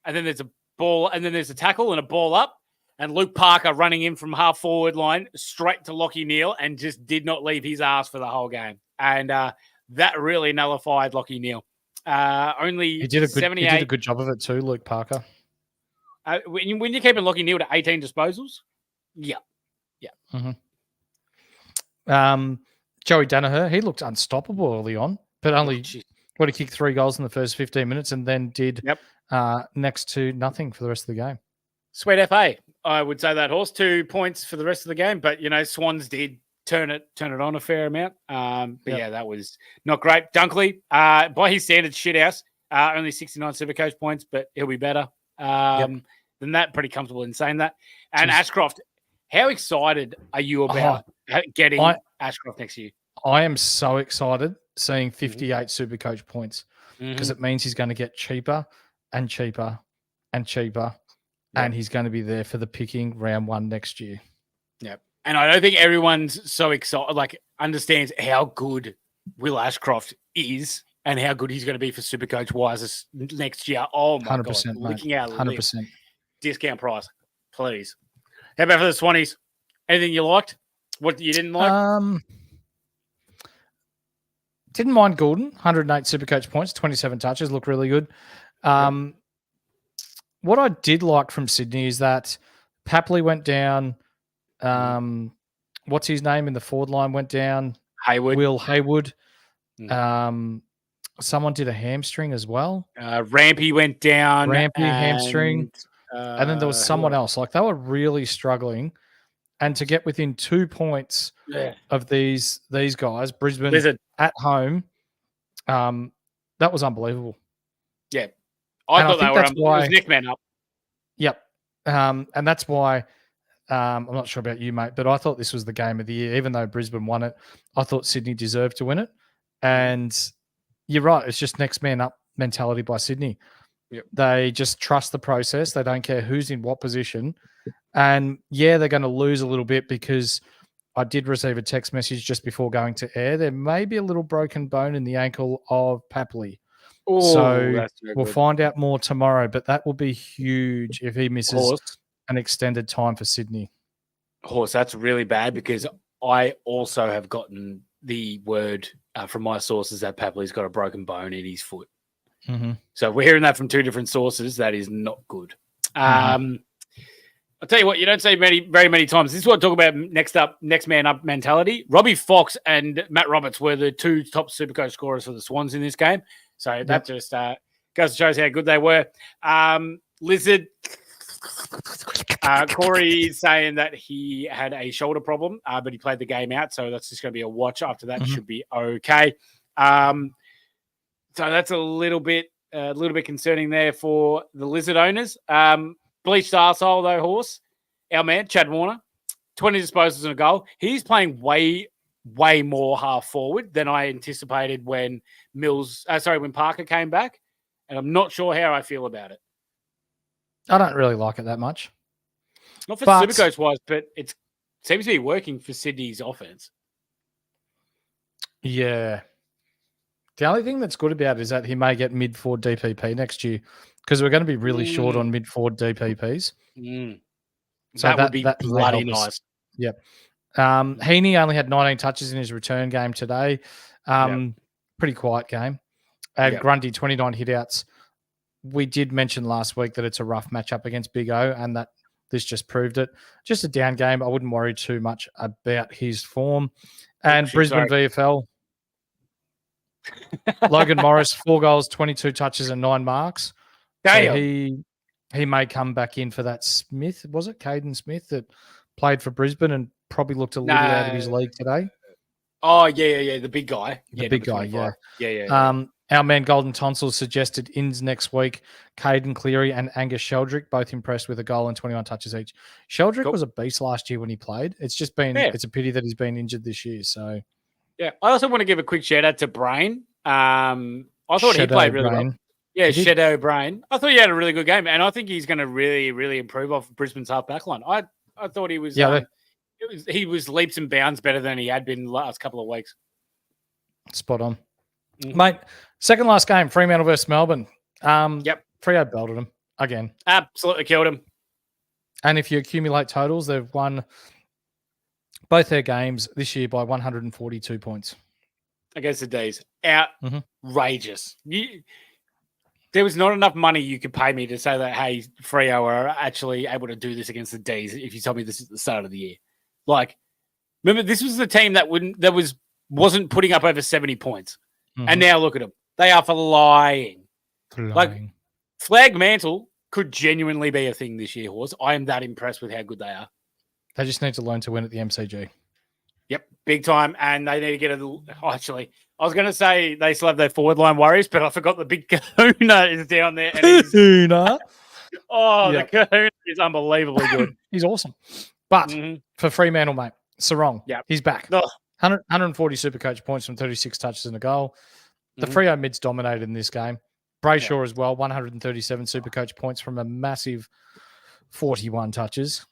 And then there's a ball, and then there's a tackle and a ball up. And Luke Parker running in from half forward line straight to Lachie Neale and just did not leave his ass for the whole game. And that really nullified Lachie Neale. He did a good job of it too, Luke Parker. When you're keeping Lachie Neale to 18 disposals, yeah. Joey Danaher, he looked unstoppable early on, but only he kicked 3 goals in the first 15 minutes and then did next to nothing for the rest of the game. Sweet FA, I would say that, Horse. 2 points for the rest of the game, but Swans did turn it on a fair amount. Yeah, that was not great. Dunkley, by his standards, shithouse. Only 69 Supercoach points, but he'll be better than that. Pretty comfortable in saying that. And Ashcroft, how excited are you about getting Ashcroft next year? I am so excited seeing 58 Supercoach points because it means he's going to get cheaper and cheaper and cheaper, and he's going to be there for the picking round 1 next year. Yep. And I don't think everyone's so excited, understands how good Will Ashcroft is and how good he's going to be for Supercoach wise next year. Oh, my 100%, God. Mate. Licking out 100%. Discount price, please. How about for the Swannies? Anything you liked? What you didn't like? Didn't mind Goulden. 108 Supercoach points, 27 touches, look really good. What I did like from Sydney is that Papley went down. What's his name in the forward line went down? Will Haywood. Someone did a hamstring as well. Rampy went down. Hamstring. And then there was someone else. They were really struggling. And to get within 2 points of these guys, Brisbane at home, that was unbelievable. Yeah. I thought they were it was neck man up. Yep. And that's why I'm not sure about you, mate, but I thought this was the game of the year. Even though Brisbane won it, I thought Sydney deserved to win it. And you're right. It's just next man up mentality by Sydney. Yep. They just trust the process. They don't care who's in what position. And they're going to lose a little bit because I did receive a text message just before going to air. There may be a little broken bone in the ankle of Papley. So we'll find out more tomorrow, but that will be huge if he misses an extended time for Sydney. Horse, that's really bad because I also have gotten the word from my sources that Papley's got a broken bone in his foot. So we're hearing that from 2 different sources. That is not good. I'll tell you what, you don't say very many times. This is what I talk about next man up mentality. Robbie Fox and Matt Roberts were the 2 top Supercoach scorers for the Swans in this game. So that just goes to shows how good they were. Lizard, Corey saying that he had a shoulder problem, but he played the game out. So that's just going to be a watch. After that, should be okay. So that's a little bit concerning there for the Lizard owners. Bleached arsehole though, Horse. Our man, Chad Warner, 20 disposals and a goal. He's playing way more half forward than I anticipated when when Parker came back. And I'm not sure how I feel about it. I don't really like it that much. Not for Supercoach wise, but it seems to be working for Sydney's offense. Yeah. The only thing that's good about it is that he may get mid-forward DPP next year because we're going to be really short on mid-forward DPPs. So that would be bloody nice. Yep. Heaney only had 19 touches in his return game today. Pretty quiet game. Grundy, 29 hitouts. We did mention last week that it's a rough matchup against Big O, and that this just proved it. Just a down game. I wouldn't worry too much about his form. And Brisbane VFL. Logan Morris, 4 goals, 22 touches, and 9 marks. So he may come back in for that Smith. Was it Caden Smith that played for Brisbane and probably looked a little bit out of his league today? Oh, yeah. The big guy. The big guy, yeah. Yeah. Our man Golden Tonsils suggested ins next week. Caden Cleary and Angus Sheldrick both impressed with a goal and 21 touches each. Sheldrick was a beast last year when he played. It's just been it's a pity that he's been injured this year. So I also want to give a quick shout out to Brain. I thought he played really well. Yeah, Shadow Brain. I thought he had a really good game, and I think he's going to really, really improve off Brisbane's half back line. I thought he was he was leaps and bounds better than he had been the last couple of weeks. Spot on. Mate, second last game, Fremantle versus Melbourne. Freo belted them again. Absolutely killed him. And if you accumulate totals, they've won both their games this year by 142 points. Against the D's. Outrageous. There was not enough money you could pay me to say that, hey, Freo are actually able to do this against the D's if you told me this at the start of the year. Like, remember, this was the team that wasn't putting up over 70 points. And now look at them. They are flying. Like, Flag Mantle could genuinely be a thing this year, Horse. I am that impressed with how good they are. They just need to learn to win at the MCG. Yep, big time. And they need to get actually, I was going to say they still have their forward line worries, but I forgot the big Kahuna is down there. Kahuna? The Kahuna is unbelievably good. He's awesome. But for Fremantle, mate, Sarong, he's back. 140 Supercoach points from 36 touches and a goal. The Freo mids dominated in this game. Brayshaw as well, 137 Supercoach points from a massive 41 touches.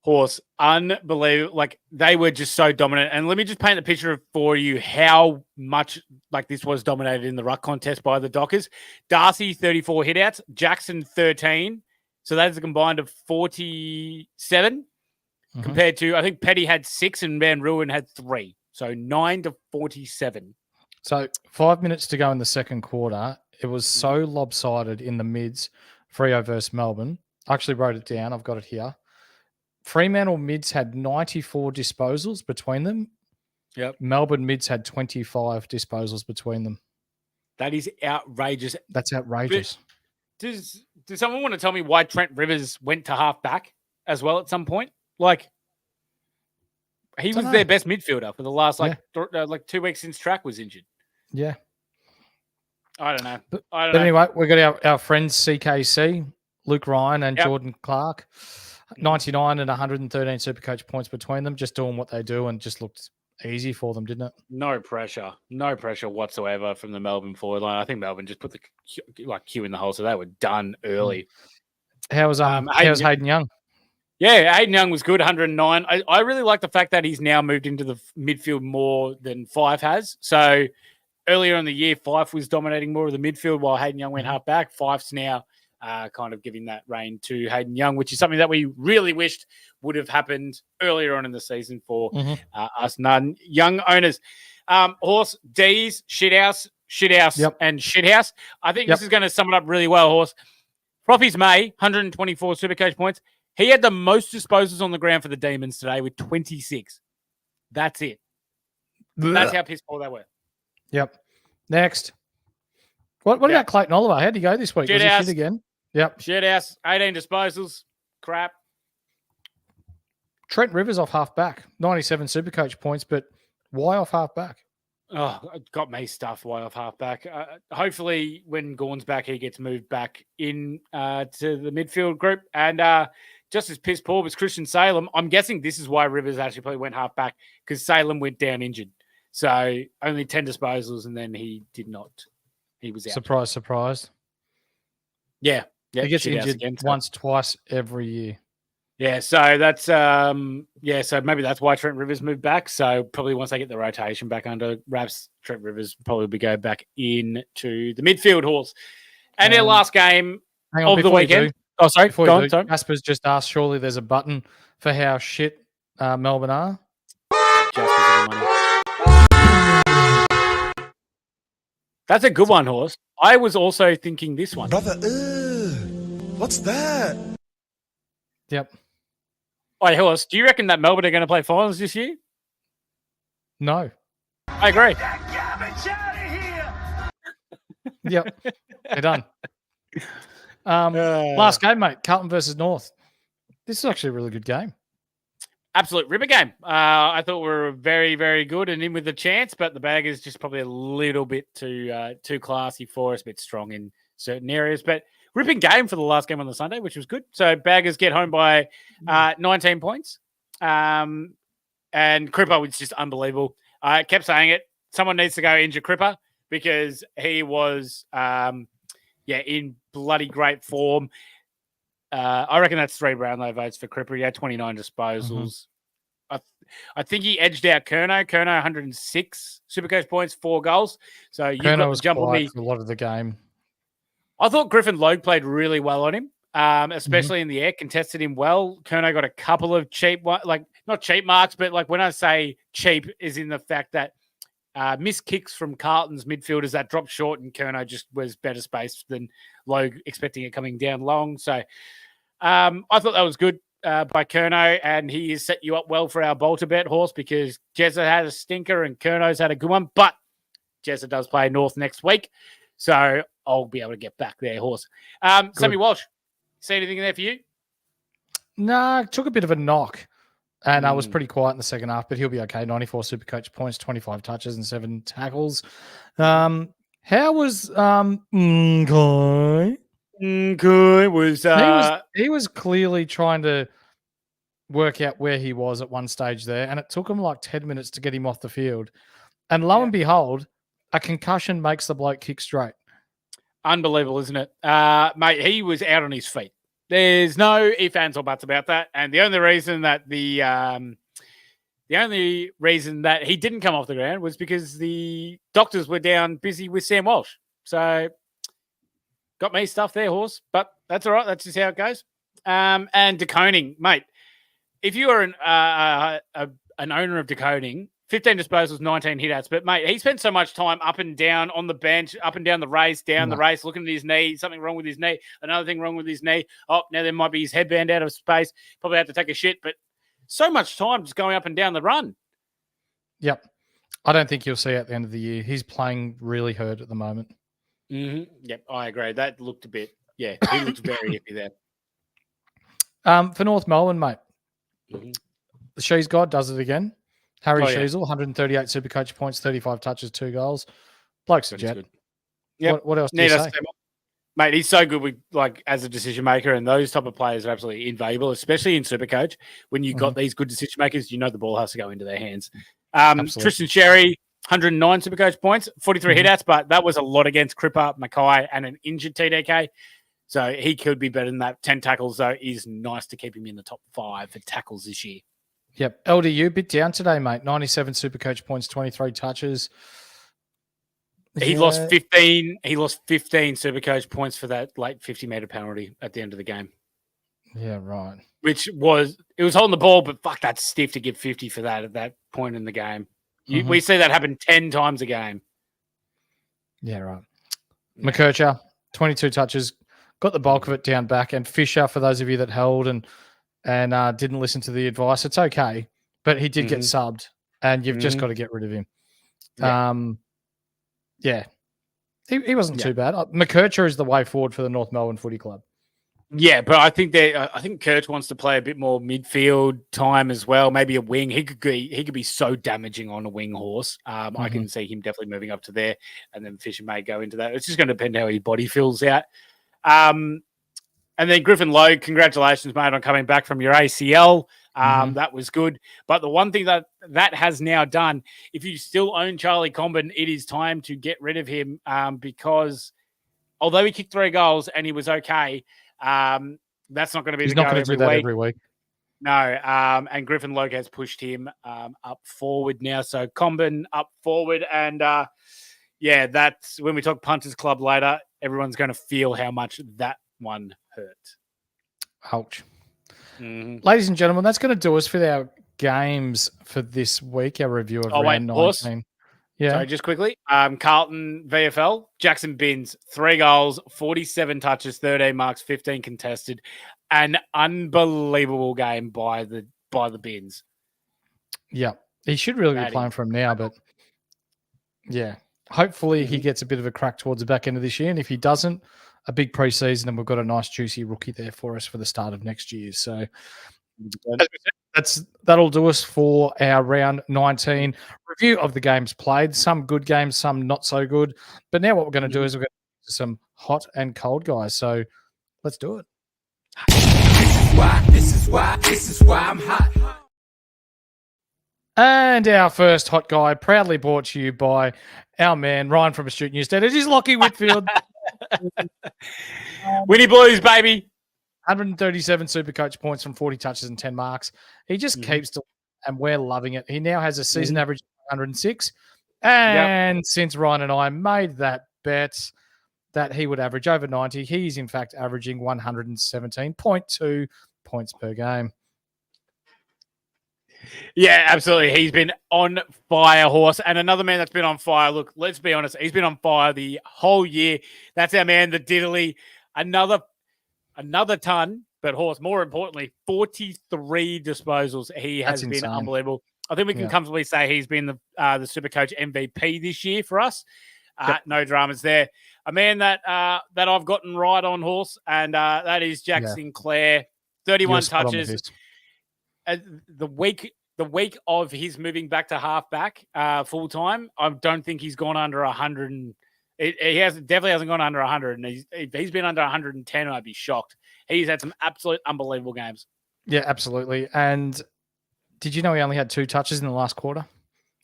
Horse, unbelievable. Like, they were just so dominant. And let me just paint the picture for you how much like this was dominated in the ruck contest by the Dockers. Darcy, 34 hitouts. Jackson, 13. So that's a combined of 47 compared to, I think Petty had 6 and Van Ruin had 3. So 9 to 47. So 5 minutes to go in the second quarter. It was so lopsided in the mids, Freo versus Melbourne. I actually wrote it down. I've got it here. Fremantle mids had 94 disposals between them. Yep. Melbourne mids had 25 disposals between them. That is outrageous. That's outrageous. Does someone want to tell me why Trent Rivers went to half back as well at some point? Like, he was their best midfielder for the last 2 weeks since Track was injured. Yeah. I don't know. But anyway, we've got our friends CKC, Luke Ryan and Jordan Clark. 99 and 113 Supercoach points between them, just doing what they do, and just looked easy for them, didn't it? No pressure whatsoever from the Melbourne forward line. I think Melbourne just put the Q in the hole, so they were done early. How was Hayden Young? Yeah, Hayden Young was good, 109. I really like the fact that he's now moved into the midfield more than Fife has. So earlier in the year, Fife was dominating more of the midfield while Hayden Young went half back. Fife's now kind of giving that reign to Hayden Young, which is something that we really wished would have happened earlier on in the season for us young owners. Horse, D's, shithouse, and shithouse. I think this is going to sum it up really well, Horse. Proppy's May, 124 Supercoach points. He had the most disposals on the ground for the Demons today with 26. That's it. That's how piss poor they were. Yep. Next. What about Clayton Oliver? How'd he go this week? Was he shit again? Yep. Shit house, 18 disposals. Crap. Trent Rivers off half back, 97 Supercoach points, but why off half back? Oh, it got me stuffed way off half back. Hopefully, when Gawn's back, he gets moved back in to the midfield group. And just as piss poor was Christian Salem. I'm guessing this is why Rivers actually probably went half back, because Salem went down injured. So only 10 disposals, and then he did not. He was out. Surprise, surprise. Yeah. He gets injured once, twice every year. Yeah, so that's so maybe that's why Trent Rivers moved back. So probably once they get the rotation back under wraps, Trent Rivers probably be go back into the midfield, Horse. And their last game of the weekend. Oh, sorry. Go on, sorry. Jasper's just asked, surely there's a button for how shit Melbourne are. That's a good one, Horse. I was also thinking this one. Brother, what's that? Yep. Hey, Horse, do you reckon that Melbourne are going to play finals this year? No. I agree. Yep. They're done. Last game, mate. Carlton versus North. This is actually a really good game. Absolute ripper game. I thought we were very, very good and in with a chance, but the Baggers just probably a little bit too classy for us, a bit strong in certain areas. But ripping game for the last game on the Sunday, which was good. So Baggers get home by 19 points. And Cripper was just unbelievable. I kept saying it. Someone needs to go injure Cripper because he was, in bloody great form. I reckon that's 3 Brownlow votes for Cripper. He had 29 disposals. I think he edged out Curnow. Curnow 106 Supercoach points, 4 goals. So you got to jump on me for a lot of the game. I thought Griffin Logue played really well on him, especially in the air, contested him well. Curnow got a couple of cheap, not cheap marks, but like when I say cheap is in the fact that missed kicks from Carlton's midfielders that dropped short and Curnow just was better spaced than Logue, expecting it coming down long. So I thought that was good by Curnow, and he has set you up well for our Bolter bet, Horse, because Jezza had a stinker and Curnow's had a good one, but Jezza does play North next week. So I'll be able to get back there, Horse. Sammy Walsh, see anything in there for you? Nah, took a bit of a knock. And I was pretty quiet in the second half, but he'll be okay. 94 Supercoach points, 25 touches and 7 tackles. How was Nkoi? He was clearly trying to work out where he was at one stage there, and it took him like 10 minutes to get him off the field. And lo and behold, a concussion makes the bloke kick straight. Unbelievable, isn't it? Mate, he was out on his feet. There's no ifs, ands, or buts about that. And the only reason that he didn't come off the ground was because the doctors were down busy with Sam Walsh. So got me stuff there, Horse. But that's all right. That's just how it goes. And decoding, mate. If you are an owner of decoding, 15 disposals, 19 hit outs. But, mate, he spent so much time up and down on the bench, up and down the race, the race, looking at his knee, something wrong with his knee, another thing wrong with his knee. Oh, now there might be his headband out of space. Probably have to take a shit. But so much time just going up and down the run. Yep. I don't think you'll see at the end of the year. He's playing really hurt at the moment. Mm-hmm. Yep, I agree. That looked a bit, he looked very hippie there. For North Melbourne, mate, the She's God does it again. Harry Sheasel, 138 Supercoach points, 35 touches, 2 goals. Bloke's a jet. Yep. What else do you say? Mate, he's so good with as a decision maker, and those type of players are absolutely invaluable, especially in Supercoach. When you've got these good decision makers, the ball has to go into their hands. Tristan Sherry, 109 Supercoach points, 43 hit-outs, but that was a lot against Cripper, Mackay, and an injured TDK. So he could be better than that. 10 tackles, though, is nice to keep him in the top 5 for tackles this year. Yep. LDU, bit down today, mate. 97 Supercoach points, 23 touches. He lost 15. He lost 15 Supercoach points for that late 50-meter penalty at the end of the game. Yeah, right. It was holding the ball, but fuck, that's stiff to give 50 for that at that point in the game. We see that happen 10 times a game. Yeah, right. Yeah. McKercher, 22 touches, got the bulk of it down back, and Fisher, for those of you that held and didn't listen to the advice, it's okay, but he did get subbed, and you've just got to get rid of him. He wasn't too bad. McKercher is the way forward for the North Melbourne Footy Club. Yeah, but I think Kurt wants to play a bit more midfield time as well. Maybe a wing. He could be so damaging on a wing horse. I can see him definitely moving up to there, and then Fisher may go into that. It's just going to depend how his body fills out. And then Griffin Lowe, congratulations, mate, on coming back from your ACL. That was good. But the one thing that has now done, if you still own Charlie Comben, it is time to get rid of him because although he kicked 3 goals and he was okay, that's not going to be He's the not go going to do that week. every week. No, and Griffin Logue has pushed him up forward now. So Comben up forward. And, that's when we talk Punters Club later, everyone's going to feel how much that one hurt. Ouch. Ladies and gentlemen, that's going to do us for our games for this week, our review of round 19. Horse? Yeah. Sorry, just quickly. Carlton VFL, Jackson Binns, 3 goals, 47 touches, 13 marks, 15 contested. An unbelievable game by the Binns. Yeah. He should really be playing for him now, but yeah. Hopefully he gets a bit of a crack towards the back end of this year. And if he doesn't, a big preseason, and we've got a nice juicy rookie there for us for the start of next year. So that'll do us for our round 19 review of the games played. Some good games, some not so good. But now what we're going to do is we're going to do some hot and cold guys. So let's do it. This is why I'm hot. And our first hot guy, proudly brought to you by our man Ryan from Astute Newstead. It is Lockie Whitfield. Winnie Blues, baby. 137 Supercoach points from 40 touches and 10 marks. He just keeps to, and we're loving it. He now has a season average of 106. And since Ryan and I made that bet that he would average over 90, he's in fact averaging 117.2 points per game. Yeah, absolutely. He's been on fire, Horse. And another man that's been on fire, look, let's be honest, he's been on fire the whole year. That's our man, the Diddley. Another ton, but Horse, more importantly, 43 disposals. He has been unbelievable. I think we can comfortably say he's been the Supercoach MVP this year for us. No dramas there. A man that I've gotten right on, Horse, and that is Jack Sinclair. 31 touches. The week of his moving back to halfback full time, I don't think he's gone under 100. He definitely hasn't gone under 100. And if he's been under 110, I'd be shocked. He's had some absolute unbelievable games. Yeah, absolutely. And did you know he only had 2 touches in the last quarter?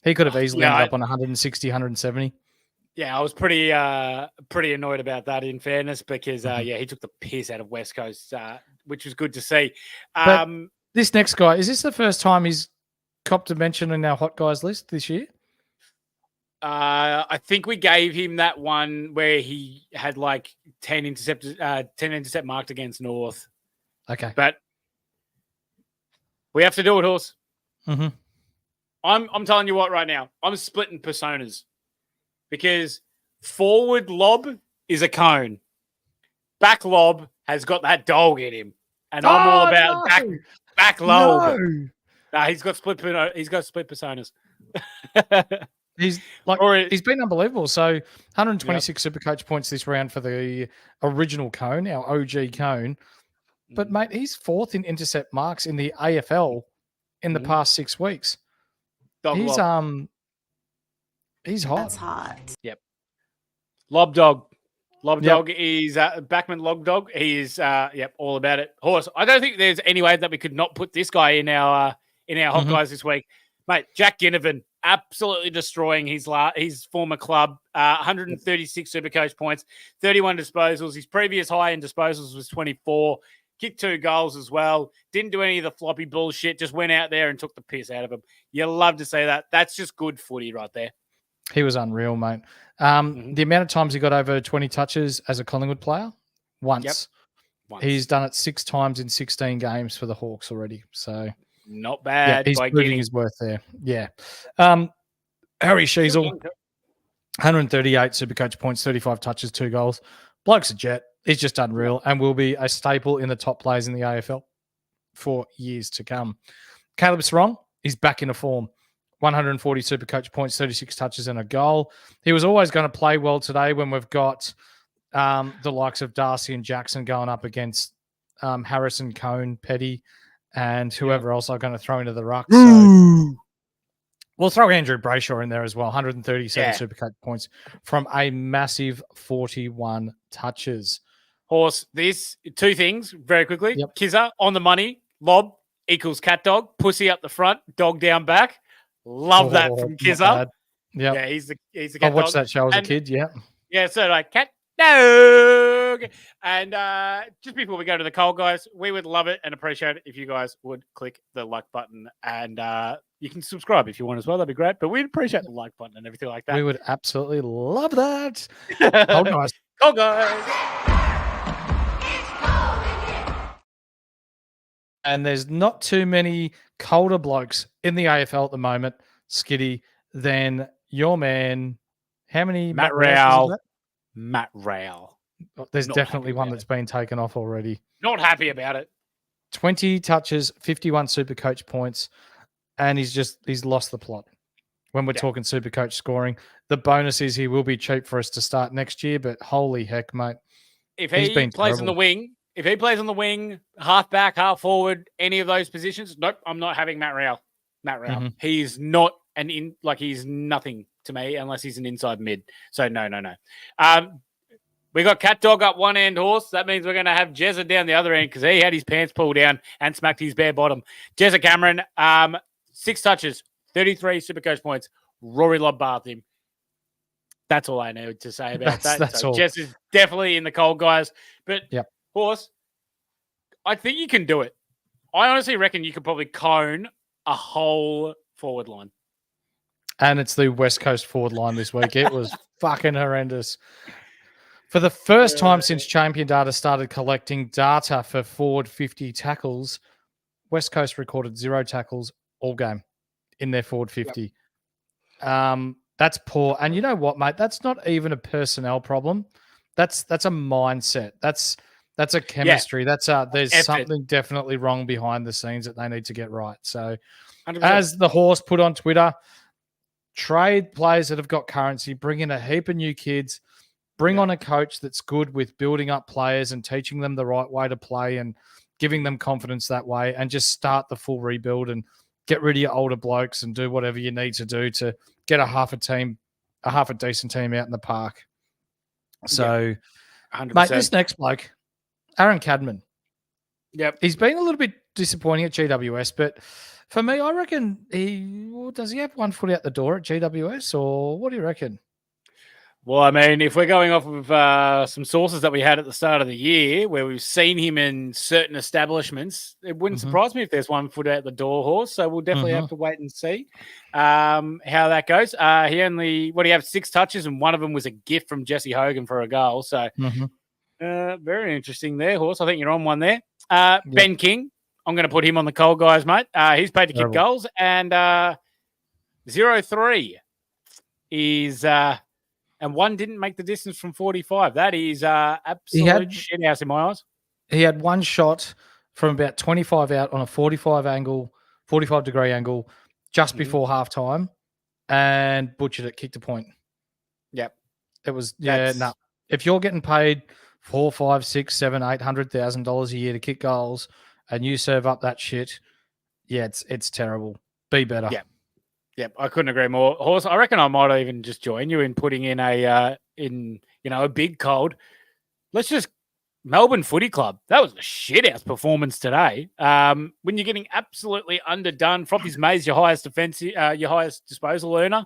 He could have easily ended up on 160, 170. Yeah, I was pretty annoyed about that, in fairness, because he took the piss out of West Coast, which was good to see. This next guy, is this the first time he's copped a mention in our hot guys list this year? I think we gave him that one where he had like 10 intercept marked against North. Okay. But we have to do it, Horse. Mm-hmm. I'm telling you what right now, I'm splitting personas because forward lob is a cone. Back lob has got that dog in him. And I'm all about back lob. No. He's got split personas. He's been unbelievable. So 126 Supercoach points this round for the original cone, our OG cone. But mate, he's 4th in intercept marks in the AFL in the past 6 weeks. He's hot. That's hot. Yep. Lob dog is Backman Log Dog. He is all about it. Horse. I don't think there's any way that we could not put this guy in our hot guys this week, mate. Jack Ginnivan absolutely destroying his former club. 136 Supercoach points, 31 disposals. His previous high in disposals was 24. Kicked 2 goals as well. Didn't do any of the floppy bullshit. Just went out there and took the piss out of him. You love to see that. That's just good footy right there. He was unreal, mate. The amount of times he got over 20 touches as a Collingwood player, once. He's done it 6 times in 16 games for the Hawks already. So not bad. He's proving his worth there. Yeah. Harry Sheasel, 138 Supercoach points, 35 touches, 2 goals. Bloke's a jet. He's just unreal and will be a staple in the top players in the AFL for years to come. Caleb Sarong is back into form. 140 Supercoach points, 36 touches and a goal. He was always going to play well today when we've got the likes of Darcy and Jackson going up against Harrison, Cone, Petty, and whoever else I'm going to throw into the ruck. So we'll throw Andrew Brayshaw in there as well. 137 Supercoach points from a massive 41 touches. Horse, this two things very quickly. Yep. Kizza on the money, lob equals cat dog, pussy up the front, dog down back. Love that from Kizza. Yeah, he's the cat I dog. watched that show as a kid. Yeah, so like cat dog. And just before we go to the cold, guys, we would love it and appreciate it if you guys would click the like button, and you can subscribe if you want as well. That'd be great. But we'd appreciate the like button and everything like that. We would absolutely love that. Cold guys. Cold guys. And there's not too many colder blokes in the AFL at the moment, Skiddy, than your man. How many? Matt Rowell. Matt Rowell. There's definitely one that's been taken off already. Not happy about it. 20 touches, 51 Supercoach points, and he's lost the plot. When we're talking Supercoach scoring, the bonus is he will be cheap for us to start next year, but holy heck, mate. If he plays on the wing, half back, half forward, any of those positions, nope, I'm not having Matt Rowell. He's not he's nothing to me unless he's an inside mid. So no. We got Cat Dog up one end, Horse. That means we're going to have Jezza down the other end because he had his pants pulled down and smacked his bare bottom. Jezza Cameron, 6 touches, 33 Supercoach points. Rory Lobb bathed him. That's all I need to say about that. That's so all. Jess is definitely in the cold, guys. But Horse, I think you can do it. I honestly reckon you could probably cone a whole forward line. And it's the West Coast forward line this week. It was fucking horrendous. For the first time since Champion Data started collecting data for forward 50 tackles, West Coast recorded 0 tackles all game in their forward 50. That's poor. And you know what, mate? That's not even a personnel problem. That's a mindset. That's a chemistry. There's something definitely wrong behind the scenes that they need to get right. So 100%. As the Horse put on Twitter, trade players that have got currency, bring in a heap of new kids, bring on a coach that's good with building up players and teaching them the right way to play and giving them confidence that way, and just start the full rebuild and get rid of your older blokes and do whatever you need to do to get a half a decent team out in the park. So, 100%. mate, this next bloke, Aaron Cadman. Yep. He's been a little bit disappointing at GWS, but for me, I reckon does he have one foot out the door at GWS, or what do you reckon? Well, I mean, if we're going off of some sources that we had at the start of the year where we've seen him in certain establishments, it wouldn't surprise me if there's 1 foot out the door, Horse. So we'll definitely have to wait and see how that goes. He only, 6 touches, and one of them was a gift from Jesse Hogan for a goal. So very interesting there, Horse. I think you're on one there. Ben King, I'm going to put him on the cold guys, mate. He's paid to kick goals, and 0-3 is... and one didn't make the distance from 45. That is absolute shit house in my eyes. He had one shot from about 25 out on a 45-degree angle just before halftime and butchered it, kicked a point. Yep. It was, If you're getting paid $400,000, $500,000, $600,000, $700,000, $800,000 a year to kick goals and you serve up that shit, it's terrible. Be better. Yeah. Yep, I couldn't agree more. Horse, I reckon I might even just join you in putting in a big cold. Let's just Melbourne Footy Club. That was a shithouse performance today. When you're getting absolutely underdone, Froppy's Mays, your highest disposal earner.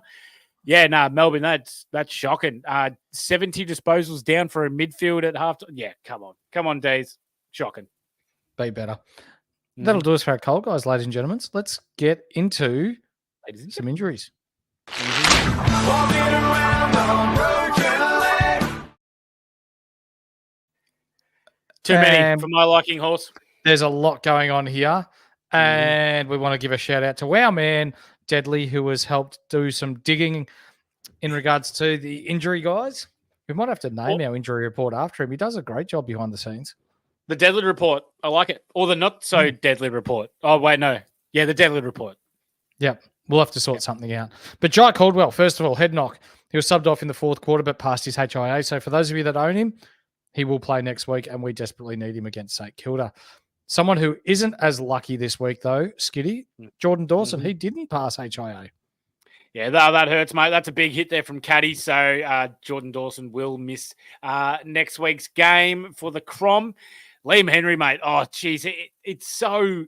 Melbourne, that's shocking. 70 disposals down for a midfield at half. Yeah, come on, Days, shocking. Be better. That'll do us for our cold guys, ladies and gentlemen. Let's get into some injuries. Too many for my liking, Horse. There's a lot going on here. And we want to give a shout out to our man, Deadly, who has helped do some digging in regards to the injury guys. We might have to name our injury report after him. He does a great job behind the scenes. The Deadly report. I like it. Or the not so deadly report. Oh, wait, no. Yeah, the Deadly report. Yep. We'll have to sort something out. But Jai Caldwell, first of all, head knock. He was subbed off in the fourth quarter, but passed his HIA. So for those of you that own him, he will play next week, and we desperately need him against St Kilda. Someone who isn't as lucky this week, though, Skiddy, Jordan Dawson, he didn't pass HIA. Yeah, that hurts, mate. That's a big hit there from Caddy. So Jordan Dawson will miss next week's game for the Crom. Liam Henry, mate. Oh, geez, it's so...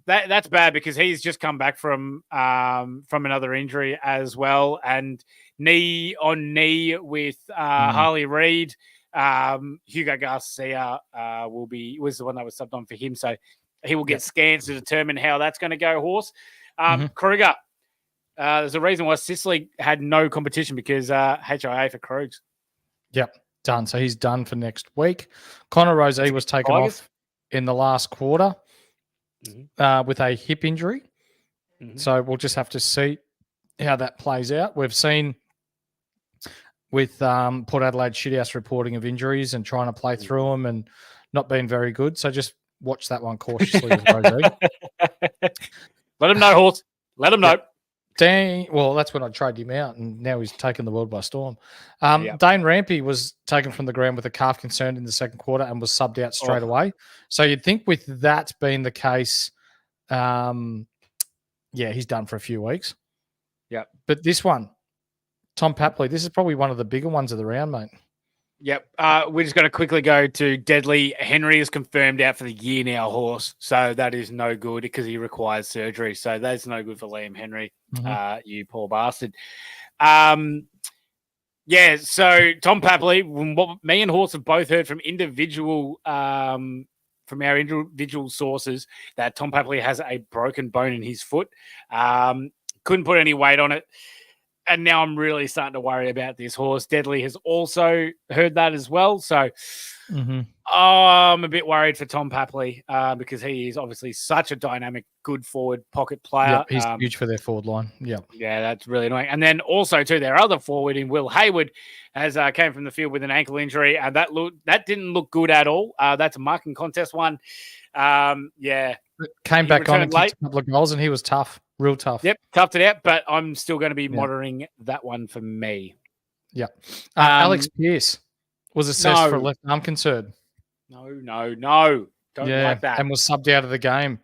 That's bad because he's just come back from another injury as well, and knee on knee with Harley Reid. Hugo Garcia was the one that was subbed on for him, so he will get scans to determine how that's going to go. Horse Kruger. There's a reason why Sicily had no competition because HIA for Krugs. Yep, done. So he's done for next week. Connor Rosé was taken off in the last quarter. With a hip injury. So we'll just have to see how that plays out. We've seen with Port Adelaide shithouse reporting of injuries and trying to play through them and not being very good. So just watch that one cautiously with Rosé. Let him know, Horse. Let him know. Dang. Well, that's when I traded him out, and now he's taken the world by storm. Dane Rampy was taken from the ground with a calf concern in the second quarter and was subbed out straight away. So you'd think with that being the case, he's done for a few weeks. Yeah. But this one, Tom Papley, this is probably one of the bigger ones of the round, mate. Yep. We're just going to quickly go to Deadly. Henry is confirmed out for the year now, Horse. So that is no good because he requires surgery. So that's no good for Liam Henry, you poor bastard. So Tom Papley, what me and Horse have both heard from from our individual sources that Tom Papley has a broken bone in his foot. Couldn't put any weight on it. And now I'm really starting to worry about this. Horse. Deadly has also heard that as well. So I'm a bit worried for Tom Papley because he is obviously such a dynamic, good forward pocket player. Yep, he's huge for their forward line. Yeah, that's really annoying. And then also, too, their other forward in Will Hayward has came from the field with an ankle injury. And that didn't look good at all. That's a marking contest one. Came back on and kicked a couple of goals, and he was tough. Real tough. Yep, toughed it out, but I'm still going to be monitoring that one for me. Yep. Alex Pearce was assessed for a left arm concern. No. Don't like that. And was subbed out of the game.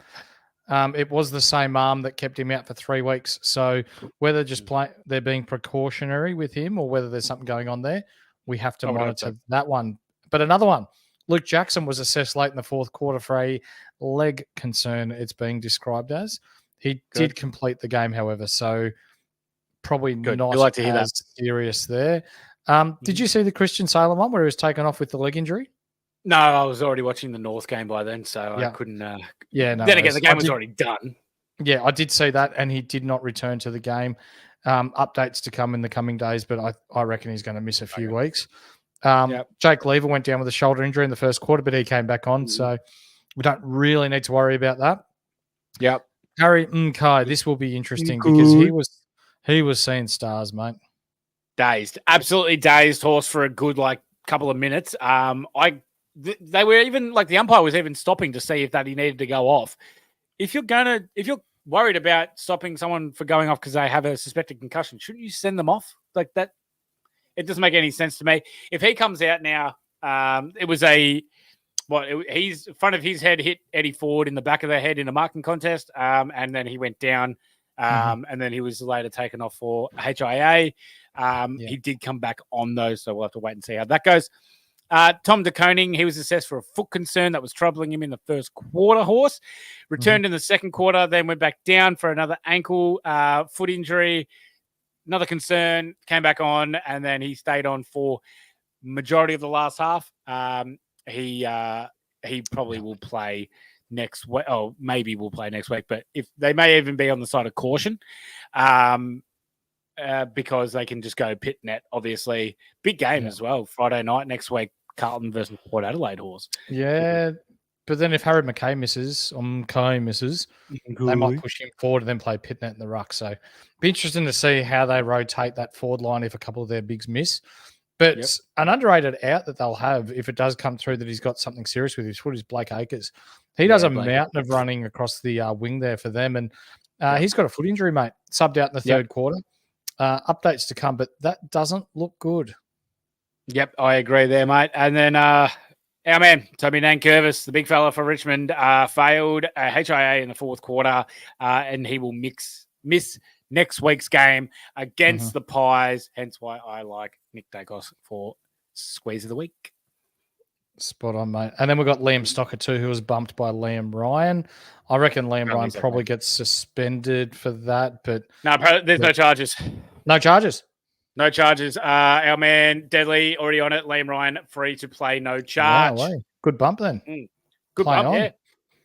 It was the same arm that kept him out for 3 weeks. So whether they're being precautionary with him or whether there's something going on there, we have to monitor that one. But another one, Luke Jackson was assessed late in the fourth quarter for a leg concern, it's being described as. He did complete the game, however, so probably not like to hear that. Serious there. Did you see the Christian Salem one where he was taken off with the leg injury? No, I was already watching the North game by then, so I couldn't. Then again, the game was already done. Yeah, I did see that, and he did not return to the game. Updates to come in the coming days, but I reckon he's going to miss a few weeks. Jake Lever went down with a shoulder injury in the first quarter, but he came back on, so we don't really need to worry about that. Yep. Harry Nkai, this will be interesting because he was seeing stars, mate. Dazed, absolutely dazed, Horse, for a good couple of minutes. They were even the umpire was even stopping to see if that he needed to go off. If you're worried about stopping someone for going off because they have a suspected concussion, shouldn't you send them off like that? It doesn't make any sense to me. If he comes out now, it was he's front of his head hit Eddie Ford in the back of the head in a marking contest, and then he went down, and then he was later taken off for HIA. He did come back on those, so we'll have to wait and see how that goes. Tom de Koning, he was assessed for a foot concern that was troubling him in the first quarter, Horse. Returned in the second quarter, then went back down for another ankle foot injury, another concern, came back on, and then he stayed on for majority of the last half. He probably will play next week. Oh, maybe we'll play next week, but if they may even be on the side of caution, because they can just go pit net. Obviously, big game as well. Friday night next week, Carlton versus Port Adelaide, Horse. Yeah, but then if Harry McKay misses, they might push him forward and then play pit net in the ruck. So, be interesting to see how they rotate that forward line if a couple of their bigs miss. But an underrated out that they'll have, if it does come through that he's got something serious with his foot, is Blake Acres. He does a mountain of running across the wing there for them. And He's got a foot injury, mate. Subbed out in the third quarter. Updates to come, but that doesn't look good. Yep, I agree there, mate. And then our man, Toby Nankervis, the big fella for Richmond, failed a HIA in the fourth quarter, and he will miss next week's game against the Pies, hence why I like Nick Dacos for squeeze of the week. Spot on, mate. And then we've got Liam Stocker too, who was bumped by Liam Ryanh. I reckon Liam Ryanh probably gets suspended for that, but... No, there's no charges. No charges? No charges. Our man, Deadly, already on it. Liam Ryanh, free to play, no charge. Wow, good bump then. Good bump, yeah.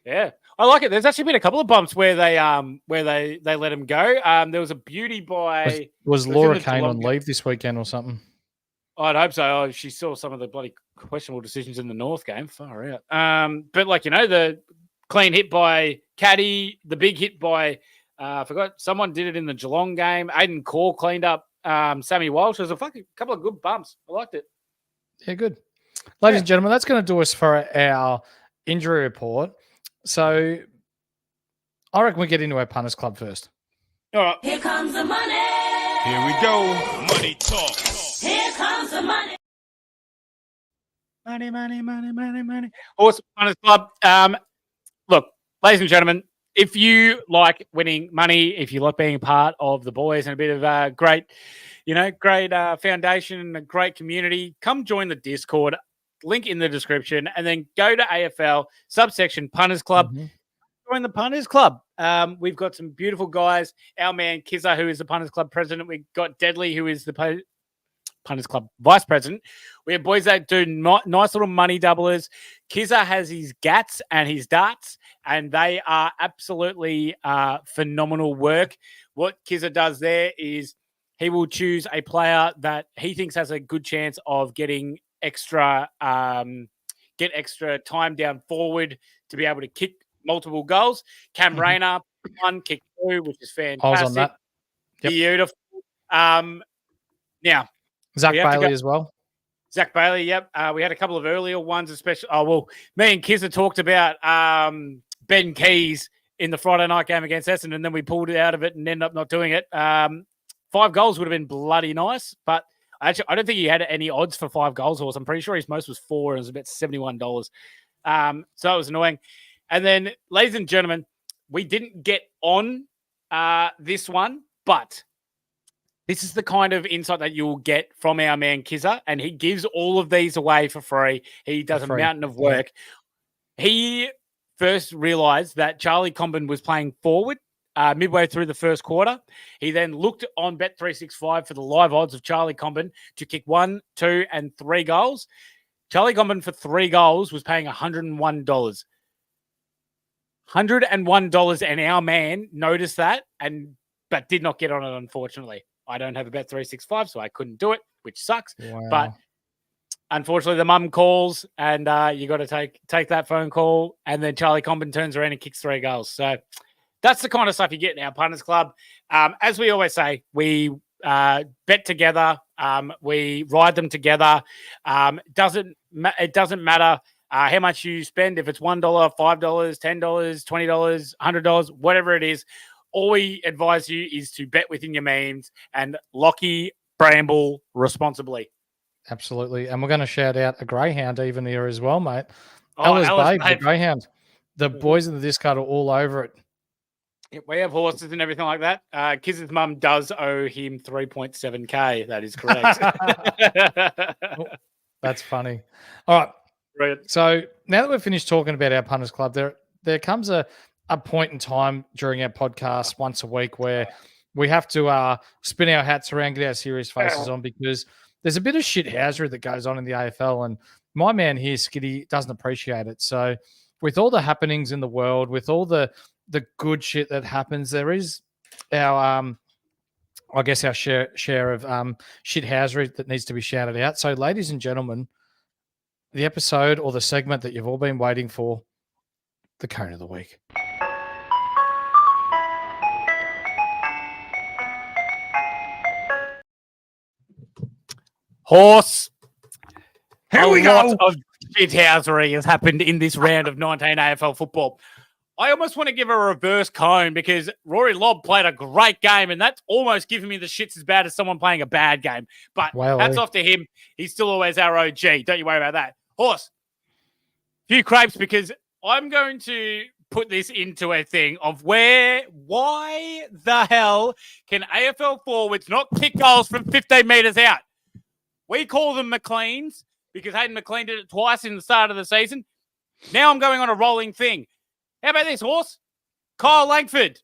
Yeah. I like it. There's actually been a couple of bumps where they let him go. There was a beauty by... Was Laura Kane on leave this weekend or something? I'd hope so. Oh, she saw some of the bloody questionable decisions in the North game. Far out. But the clean hit by Caddy, the big hit by I forgot someone did it in the Geelong game. Aiden Core cleaned up Sammy Walsh. There's a couple of good bumps. I liked it. Yeah, good. Ladies and gentlemen, that's going to do us for our injury report. So I reckon we get into our punters club first. All right. Here comes the money. Here we go. Money talk. Here comes the money. Money. Horse Punters Club. Look, ladies and gentlemen, if you like winning money, if you like being a part of the boys and a bit of a great foundation and a great community, come join the Discord. Link in the description, and then go to AFL subsection Punters Club. Join the Punters Club. We've got some beautiful guys. Our man Kizza, who is the Punters Club president. We've got Deadly, who is the Punters Club vice president. We have boys that do nice little money doublers. Kizza has his gats and his darts, and they are absolutely phenomenal work. What Kizza does there is he will choose a player that he thinks has a good chance of getting extra time down forward to be able to kick multiple goals. Cam Rayner, one kick two, which is fantastic. I was on that. Yep. Beautiful. Now, Zach Bailey as well. Zach Bailey, yep. We had a couple of earlier ones, especially. Oh, well, me and Kizza talked about Ben Keys in the Friday night game against Essendon, and then we pulled it out of it and ended up not doing it. 5 goals would have been bloody nice, but I don't think he had any odds for 5 goals, Horse. I'm pretty sure his most was 4, and it was about $71. So it was annoying. And then, ladies and gentlemen, we didn't get on this one, but this is the kind of insight that you'll get from our man Kizza, and he gives all of these away for free. He does a mountain of work. He first realized that Charlie Comben was playing forward midway through the first quarter. He then looked on Bet365 for the live odds of Charlie Comben to kick 1, 2, and 3 goals. Charlie Comben for 3 goals was paying $101. $101, and our man noticed that but did not get on it, unfortunately. I don't have a Bet365, so I couldn't do it, which sucks. Wow. But unfortunately, the mum calls, and you got to take that phone call, and then Charlie Comben turns around and kicks 3 goals. So that's the kind of stuff you get in our Punters Club. As we always say, we bet together. We ride them together. It doesn't matter how much you spend. If it's $1, $5, $10, $20, $100, whatever it is, all we advise you is to bet within your means and Lockie Bramble responsibly. Absolutely. And we're going to shout out a greyhound even here as well, mate. Alice Babe, the greyhound. The boys in the Discard are all over it. Yeah, we have horses and everything like that. Kiz's mum does owe him 3.7K. That is correct. That's funny. All right. Brilliant. So now that we've finished talking about our Punters Club, there comes a point in time during our podcast once a week where we have to spin our hats around, get our serious faces on, because there's a bit of shithousery that goes on in the AFL, and my man here, Skiddy, doesn't appreciate it. So with all the happenings in the world, with all the good shit that happens, there is our I guess our share of shithousery that needs to be shouted out. So ladies and gentlemen, the episode or the segment that you've all been waiting for, the Cone of the Week. Horse. Here we go. A lot of shithousery has happened in this round of 19 AFL football. I almost want to give a reverse cone because Rory Lobb played a great game, and that's almost giving me the shits as bad as someone playing a bad game. But hats off to him. He's still always our OG. Don't you worry about that. Horse, few crapes, because I'm going to put this into a thing of why the hell can AFL forwards not kick goals from 15 metres out? We call them McLeans because Hayden McLean did it twice in the start of the season. Now I'm going on a rolling thing. How about this, Horse? Kyle Langford,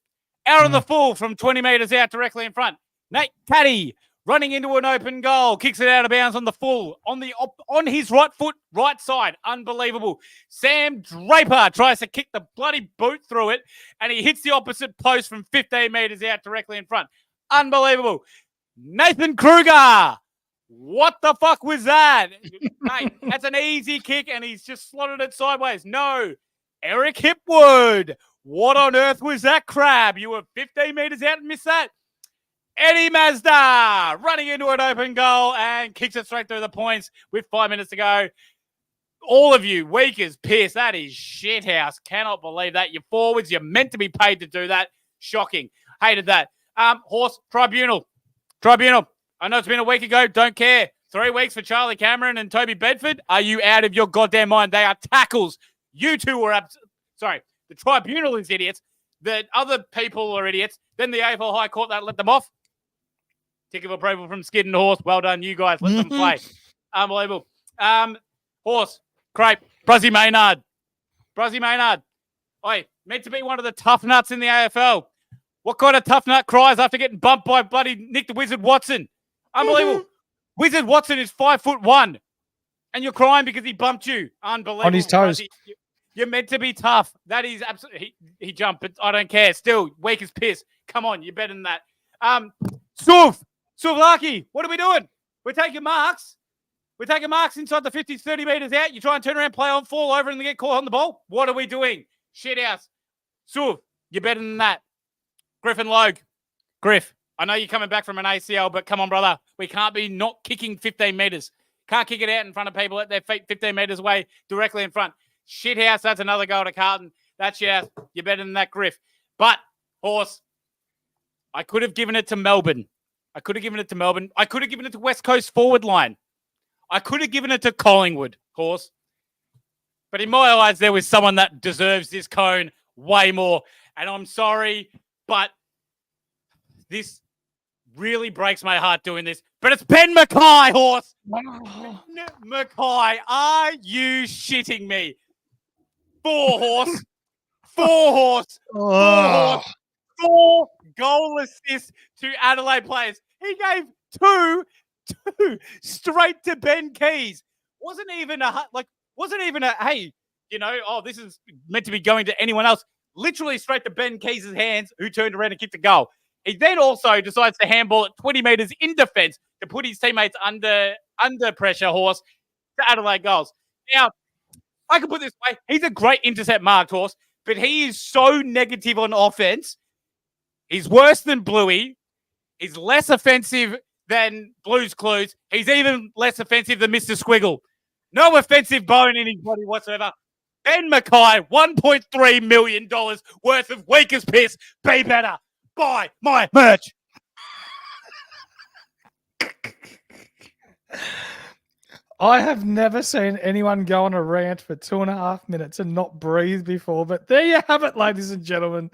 out of the full from 20 metres out directly in front. Nate Caddy running into an open goal, kicks it out of bounds on the full, on his right foot, right side. Unbelievable. Sam Draper tries to kick the bloody boot through it, and he hits the opposite post from 15 metres out directly in front. Unbelievable. Nathan Kruger. What the fuck was that? Mate, that's an easy kick, and he's just slotted it sideways. No. Eric Hipwood. What on earth was that crab? You were 15 metres out and missed that. Eddie Mazda running into an open goal and kicks it straight through the points with 5 minutes to go. All of you, weak as piss. That is shithouse. Cannot believe that. You're forwards. You're meant to be paid to do that. Shocking. Hated that. Horse, Tribunal. I know it's been a week ago. Don't care. 3 weeks for Charlie Cameron and Toby Bedford. Are you out of your goddamn mind? They are tackles. You two were sorry. The Tribunal is idiots. The other people are idiots. Then the AFL High Court that let them off. Tick of approval from Skid and Horse. Well done, you guys. Let them play. Unbelievable. Horse, Crepe, Bruzzy Maynard. Oi, meant to be one of the tough nuts in the AFL. What kind of tough nut cries after getting bumped by bloody Nick the Wizard Watson? Unbelievable. Wizard Watson is 5'1", and you're crying because he bumped you. Unbelievable. On his toes. You're meant to be tough. That is absolutely... He jumped, but I don't care. Still, weak as piss. Come on, you're better than that. Suvlaki, what are we doing? We're taking marks. Inside the 50s, 30 metres out. You try and turn around, play on, fall over, and get caught on the ball. What are we doing? Shit house. Suv, you're better than that. Griffin Logue. Griff, I know you're coming back from an ACL, but come on, brother. We can't be not kicking 15 metres. Can't kick it out in front of people at their feet 15 metres away, directly in front. Shit house, that's another goal to Carlton. That's shit house. You're better than that, Griff. But, Horse, I could have given it to Melbourne. I could have given it to West Coast forward line. I could have given it to Collingwood, Horse. But in my eyes, there was someone that deserves this cone way more. And I'm sorry, but this really breaks my heart doing this. But it's Ben Mackay, Horse. Ben Mackay, are you shitting me? 4 Horse. 4 goal assists to Adelaide players. He gave two straight to Ben Keys. Wasn't even a, hey, this is meant to be going to anyone else. Literally straight to Ben Keys' hands, who turned around and kicked a goal. He then also decides to handball at 20 metres in defence to put his teammates under pressure, Horse, to Adelaide goals. Now, I can put it this way. He's a great intercept marked, Horse, but he is so negative on offense. He's worse than Bluey. He's less offensive than Blue's Clues. He's even less offensive than Mr. Squiggle. No offensive bone in his body whatsoever. Ben Mackay, $1.3 million worth of weak as piss. Be better. Buy my merch. I have never seen anyone go on a rant for 2.5 minutes and not breathe before, but there you have it, ladies and gentlemen.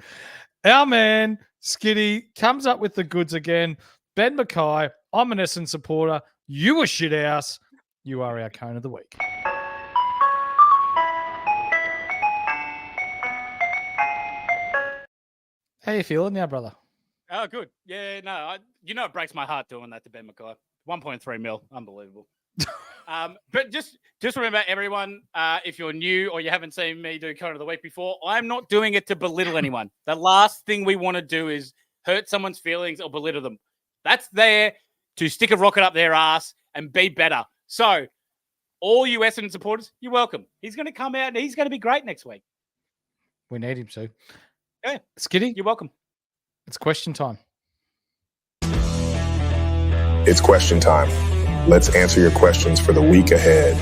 Our man, Skiddy, comes up with the goods again. Ben Mackay, I'm an Essendon supporter. You a shit house. You are our cone of the week. How you feeling now, brother? Oh, good. Yeah, no, it breaks my heart doing that to Ben Mackay. 1.3 mil. Unbelievable. But just remember, everyone, if you're new or you haven't seen me do Cone of the Week before, I'm not doing it to belittle anyone. The last thing we want to do is hurt someone's feelings or belittle them. That's there to stick a rocket up their ass and be better. So, all you Essendon supporters, you're welcome. He's going to come out and he's going to be great next week. We need him to. Yeah. Skiddy, you're welcome. It's question time. It's question time. Let's answer your questions for the week ahead.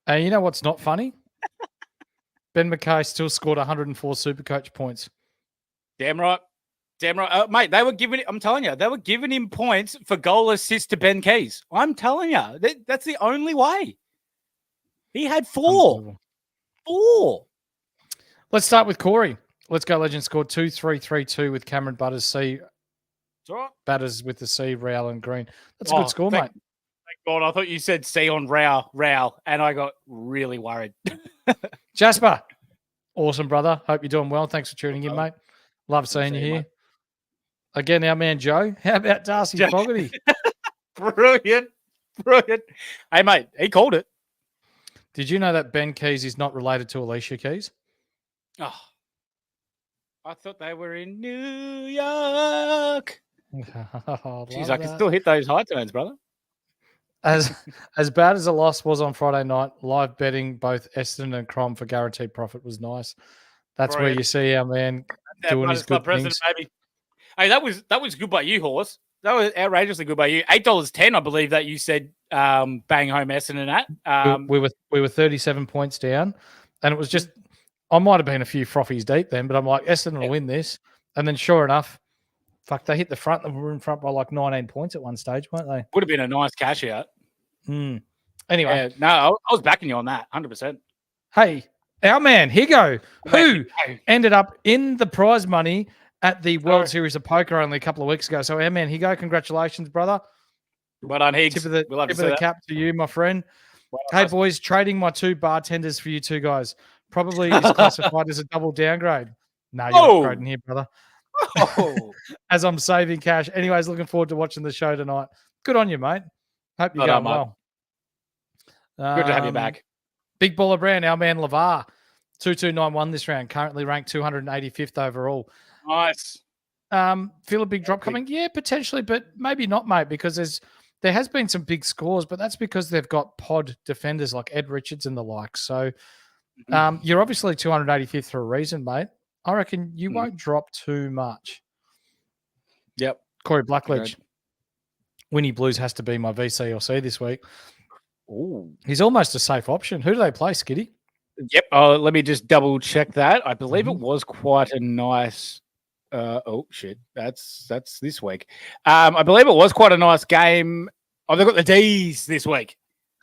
You know what's not funny? Ben McKay still scored 104 Supercoach points. Damn right. Damn right. Mate, they were giving I'm telling you, they were giving him points for goal assist to Ben Keys. I'm telling you, that's the only way. He had 4. 4. Let's start with Corey. Let's go Legend scored 2-3-3-2 with Cameron Butters, C. Right. Batters with the C, Rowell and Green. That's a good score, mate. Thank God, I thought you said C on Rowell, and I got really worried. Jasper, awesome, brother. Hope you're doing well. Thanks for tuning in, mate. Love seeing you here. Mate. Again, our man Joe. How about Darcy Fogarty? Brilliant. Hey, mate, he called it. Did you know that Ben Keys is not related to Alicia Keys? Oh, I thought they were in New York. Jeez, I can still hit those high tones, brother. As bad as the loss was on Friday night, live betting both Essendon and Crom for guaranteed profit was nice. That's where you see our man doing his good things. Baby. Hey, that was good by you, Horse. That was outrageously good by you. $8.10, I believe that you said bang home Essendon at. We were 37 points down, and it was just I might have been a few frothies deep then, but I'm like Essendon will win this, and then sure enough, fuck, they hit the front and were in front by like 19 points at one stage, weren't they? Would have been a nice cash out. Anyway, no, I was backing you on that, 100%. Hey, our man Higo, who ended up in the prize money at the World Series of Poker only a couple of weeks ago. So our man Higo, congratulations, brother. Well done, Higgs. Tip of the cap to you, my friend. Hey, boys, trading my 2 bartenders for you 2 guys. Probably is classified as a double downgrade. No, you're upgrading here, brother. As I'm saving cash. Anyways, looking forward to watching the show tonight. Good on you, mate. Hope you're going well. Good to have you back. Big Baller Brown, our man Lavar. 2291 this round, currently ranked 285th overall. Nice. Feel a big drop coming? Yeah, potentially, but maybe not, mate, because there has been some big scores, but that's because they've got pod defenders like Ed Richards and the like. So you're obviously 285th for a reason, mate. I reckon you won't drop too much. Yep. Corey Blackledge. Winnie Blues has to be my VC or C this week. Ooh. He's almost a safe option. Who do they play, Skiddy? Yep. Let me just double check that. I believe it was quite a nice. Oh shit! That's this week. I believe it was quite a nice game. Oh, they've got the D's this week.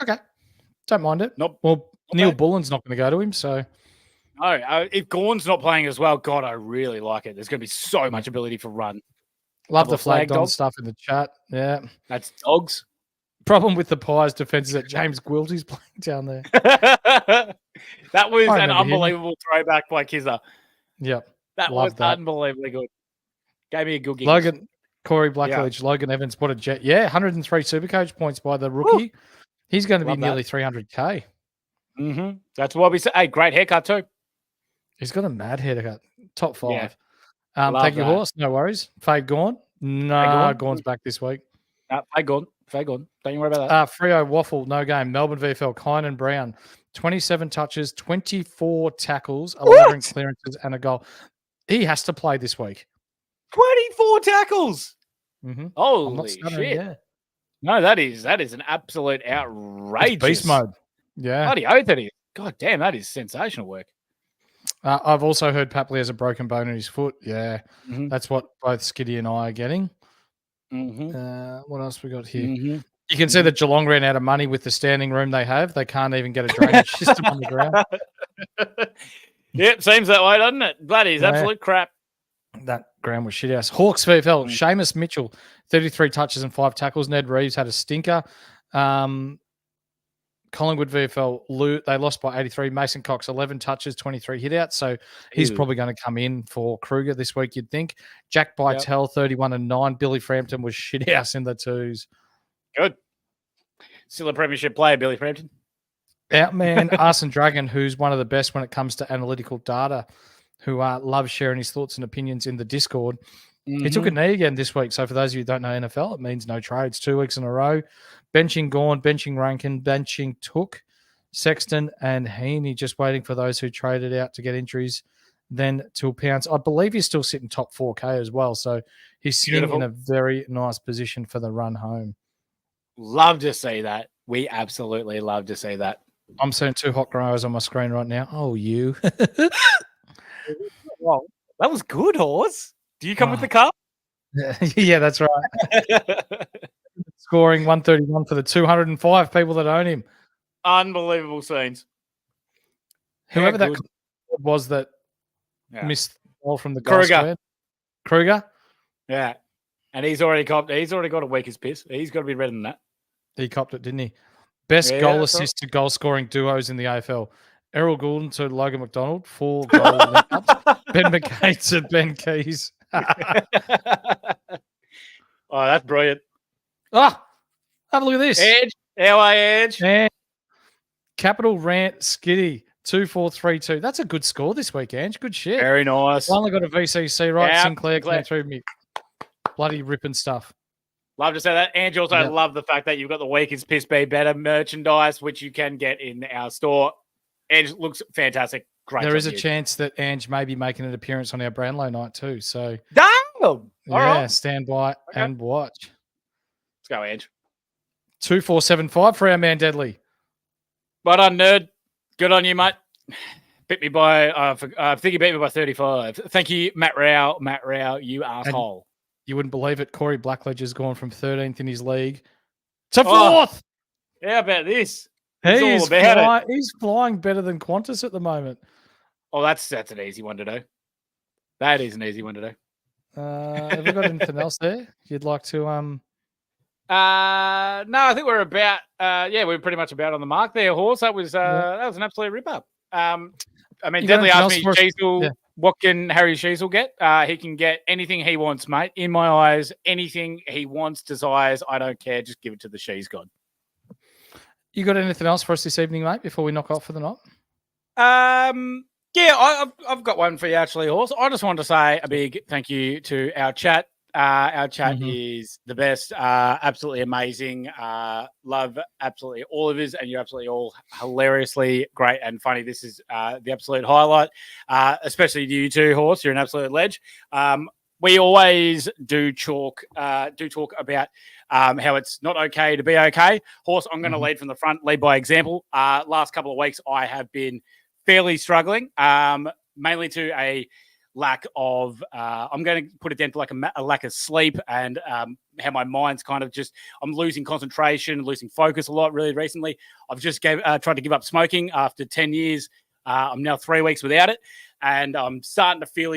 Okay, don't mind it. Not Neil Bullen's not going to go to him, so. No, if Gorn's not playing as well, God, I really like it. There's going to be so much ability for run. Love the flag dog stuff in the chat. Yeah, that's dogs. Problem with the Pies defense is that James Gwilty's playing down there. That was an unbelievable throwback by Kizza. Yep. That was unbelievably good. Gave me a good gig. Corey Blackledge, Logan Evans, what a jet. Yeah, 103 Supercoach points by the rookie. Woo! He's going to be nearly 300K. Mm-hmm. That's what we say. Hey, great haircut too. He's got a mad haircut. Top 5. Yeah. Thank you, Horse. No worries. Fade Gorn. No, Gorn's back this week. Fade Gorn. Don't you worry about that. Freo Waffle, no game. Melbourne VFL, Kynan Brown. 27 touches, 24 tackles, 11 clearances, and a goal. He has to play this week. 24 tackles. Mm-hmm. Holy shit. Yeah. No, that is an absolute outrageous. It's beast mode. Yeah. Bloody oath it is. God damn, that is sensational work. I've also heard Papley has a broken bone in his foot. Yeah. Mm-hmm. That's what both Skiddy and I are getting. Mm-hmm. What else we got here? Mm-hmm. You can see that Geelong ran out of money with the standing room they have. They can't even get a drainage system on the ground. Yep, seems that way, doesn't it? Bloody is absolute crap. That ground was shit house. Hawks VFL, Seamus Mitchell, 33 touches and 5 tackles. Ned Reeves had a stinker. Collingwood VFL, they lost by 83. Mason Cox, 11 touches, 23 hitouts. So he's probably going to come in for Kruger this week, you'd think. Jack Bytel, 31 and 9. Billy Frampton was shit house in the 2s. Good. Still a premiership player, Billy Frampton. Outman Arson Dragon, who's one of the best when it comes to analytical data, who loves sharing his thoughts and opinions in the Discord. Mm-hmm. He took a knee again this week. So for those of you who don't know NFL, it means no trades. 2 weeks in a row. Benching Gawn, benching Rankin, benching Took, Sexton, and Heaney, just waiting for those who traded out to get injuries, then to pounce. I believe he's still sitting top 4K as well. So he's sitting in a very nice position for the run home. Love to see that. We absolutely love to see that. I'm seeing 2 hot growers on my screen right now. Oh, you. Wow, that was good, Horse. Do you come with Oh. the cup? Yeah, that's right. Scoring 131 for the 205 people that own him. Unbelievable scenes. Whoever that good. was that Yeah. missed the ball from the goal Kruger. square. Kruger? Yeah. And he's already got a weakest piss. He's got to be better than that. He copped it, didn't he? Best Yeah, goal that's right. assist to goal scoring duos in the AFL. Errol Goulden to Logan McDonald, 4 goal link-ups. Ben McKay to Ben Keys. Oh, that's brilliant. Ah, have a look at this. Edge. How are you, Edge? And Capital Rant Skiddy, 2-4-3-2. That's a good score this week, Ange. Good shit. Very nice. Finally got a VCC right. Yeah, Sinclair Sinclair. came through me. Bloody ripping stuff. Love to say that. And you also Yeah. love the fact that you've got the weakest piss be better merchandise, which you can get in our store. Edge looks fantastic. Great. There job, is a you. chance that Ange may be making an appearance on our Brownlow night too. So Damn. All yeah, right. stand by Okay. and watch. Let's go, Edge. 2-4-7-5 for our man Deadly. Well done, nerd. Good on you, mate. Beat me by, I think you beat me by 35. Thank you, Matt Rao. Matt Rao, you asshole. You wouldn't believe it. Corey Blackledger's gone from 13th in his league to 4th. Oh, How about this? He's all about it. He's flying better than Qantas at the moment. Oh, that's an easy one to do. That is an easy one to do. Have we got anything else there you'd like to No, I think we're about we're pretty much about on the mark there, Horse. That was an absolute rip up. I mean, You got Deadly anything asked me, else for us? Sheasel, Yeah. what can Harry Sheasel get? He can get anything he wants, mate. In my eyes, anything he wants, desires, I don't care. Just give it to the She's God. You got anything else for us this evening, mate, before we knock off for the night? Yeah, I've got one for you actually, Horse. I just wanted to say a big thank you to our chat. Our chat is the best, absolutely amazing. Love absolutely all of us, and you're absolutely all hilariously great and funny. This is the absolute highlight, especially to you two, Horse. You're an absolute ledge. We always do talk about how it's not okay to be okay. Horse, I'm going to lead from the front, lead by example. Last couple of weeks, I have been fairly struggling, mainly to a lack of, I'm going to put it down to like a lack of sleep and how my mind's kind of just, I'm losing concentration, losing focus a lot really recently. I've just tried to give up smoking after 10 years. I'm now 3 weeks without it. And I'm starting to feel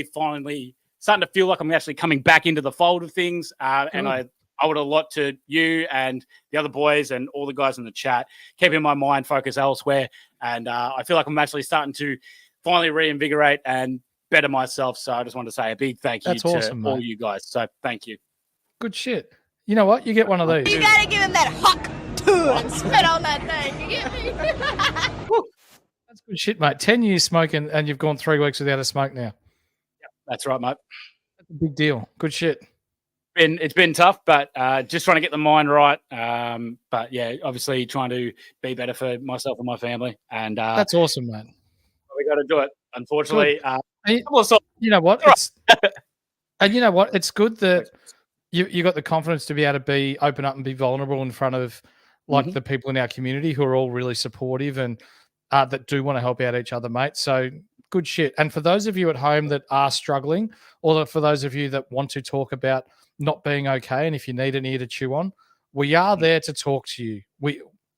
like I'm actually coming back into the fold of things. And I owe it a lot to you and the other boys and all the guys in the chat, keeping my mind focused elsewhere. And I feel like I'm actually starting to finally reinvigorate and better myself. So I just want to say a big thank you to all you guys. So thank you. Good shit. You know what? You get one of these. You gotta give him that huck too and spit on that thing. You get me? That's good shit, mate. 10 years smoking and you've gone 3 weeks without a smoke now. That's right, mate. That's a big deal. Good shit. It's been tough, but just trying to get the mind right. But yeah, obviously trying to be better for myself and my family. And That's awesome, man. we got to do it. Unfortunately, You know what? And you know what? It's good that you got the confidence to be able to open up and be vulnerable in front of like the people in our community who are all really supportive and that do want to help out each other, mate. So good shit. And for those of you at home that are struggling, or for those of you that want to talk about not being okay, and if you need an ear to chew on, we are there to talk to you.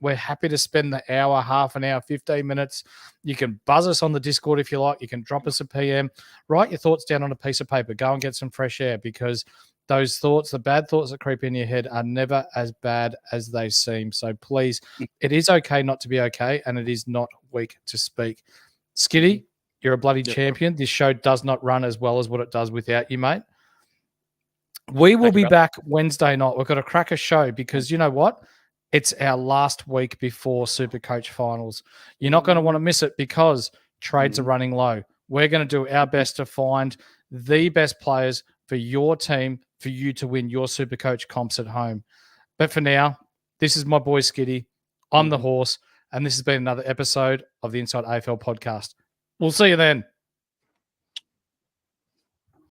We're happy to spend the hour, half an hour, 15 minutes. You can buzz us on the Discord if you like. You can drop us a PM. Write your thoughts down on a piece of paper. Go and get some fresh air, because those thoughts, the bad thoughts that creep in your head, are never as bad as they seem. So please, it is okay not to be okay, and it is not weak to speak. Skiddy, you're a bloody champion. This show does not run as well as what it does without you, mate. We will be back Wednesday night. We've got a cracker show because you know what? It's our last week before Supercoach finals. You're not going to want to miss it because trades are running low. We're going to do our best to find the best players for your team, for you to win your Supercoach comps at home. But for now, this is my boy Skiddy. I'm the Horse, and this has been another episode of the Inside AFL podcast. We'll see you then.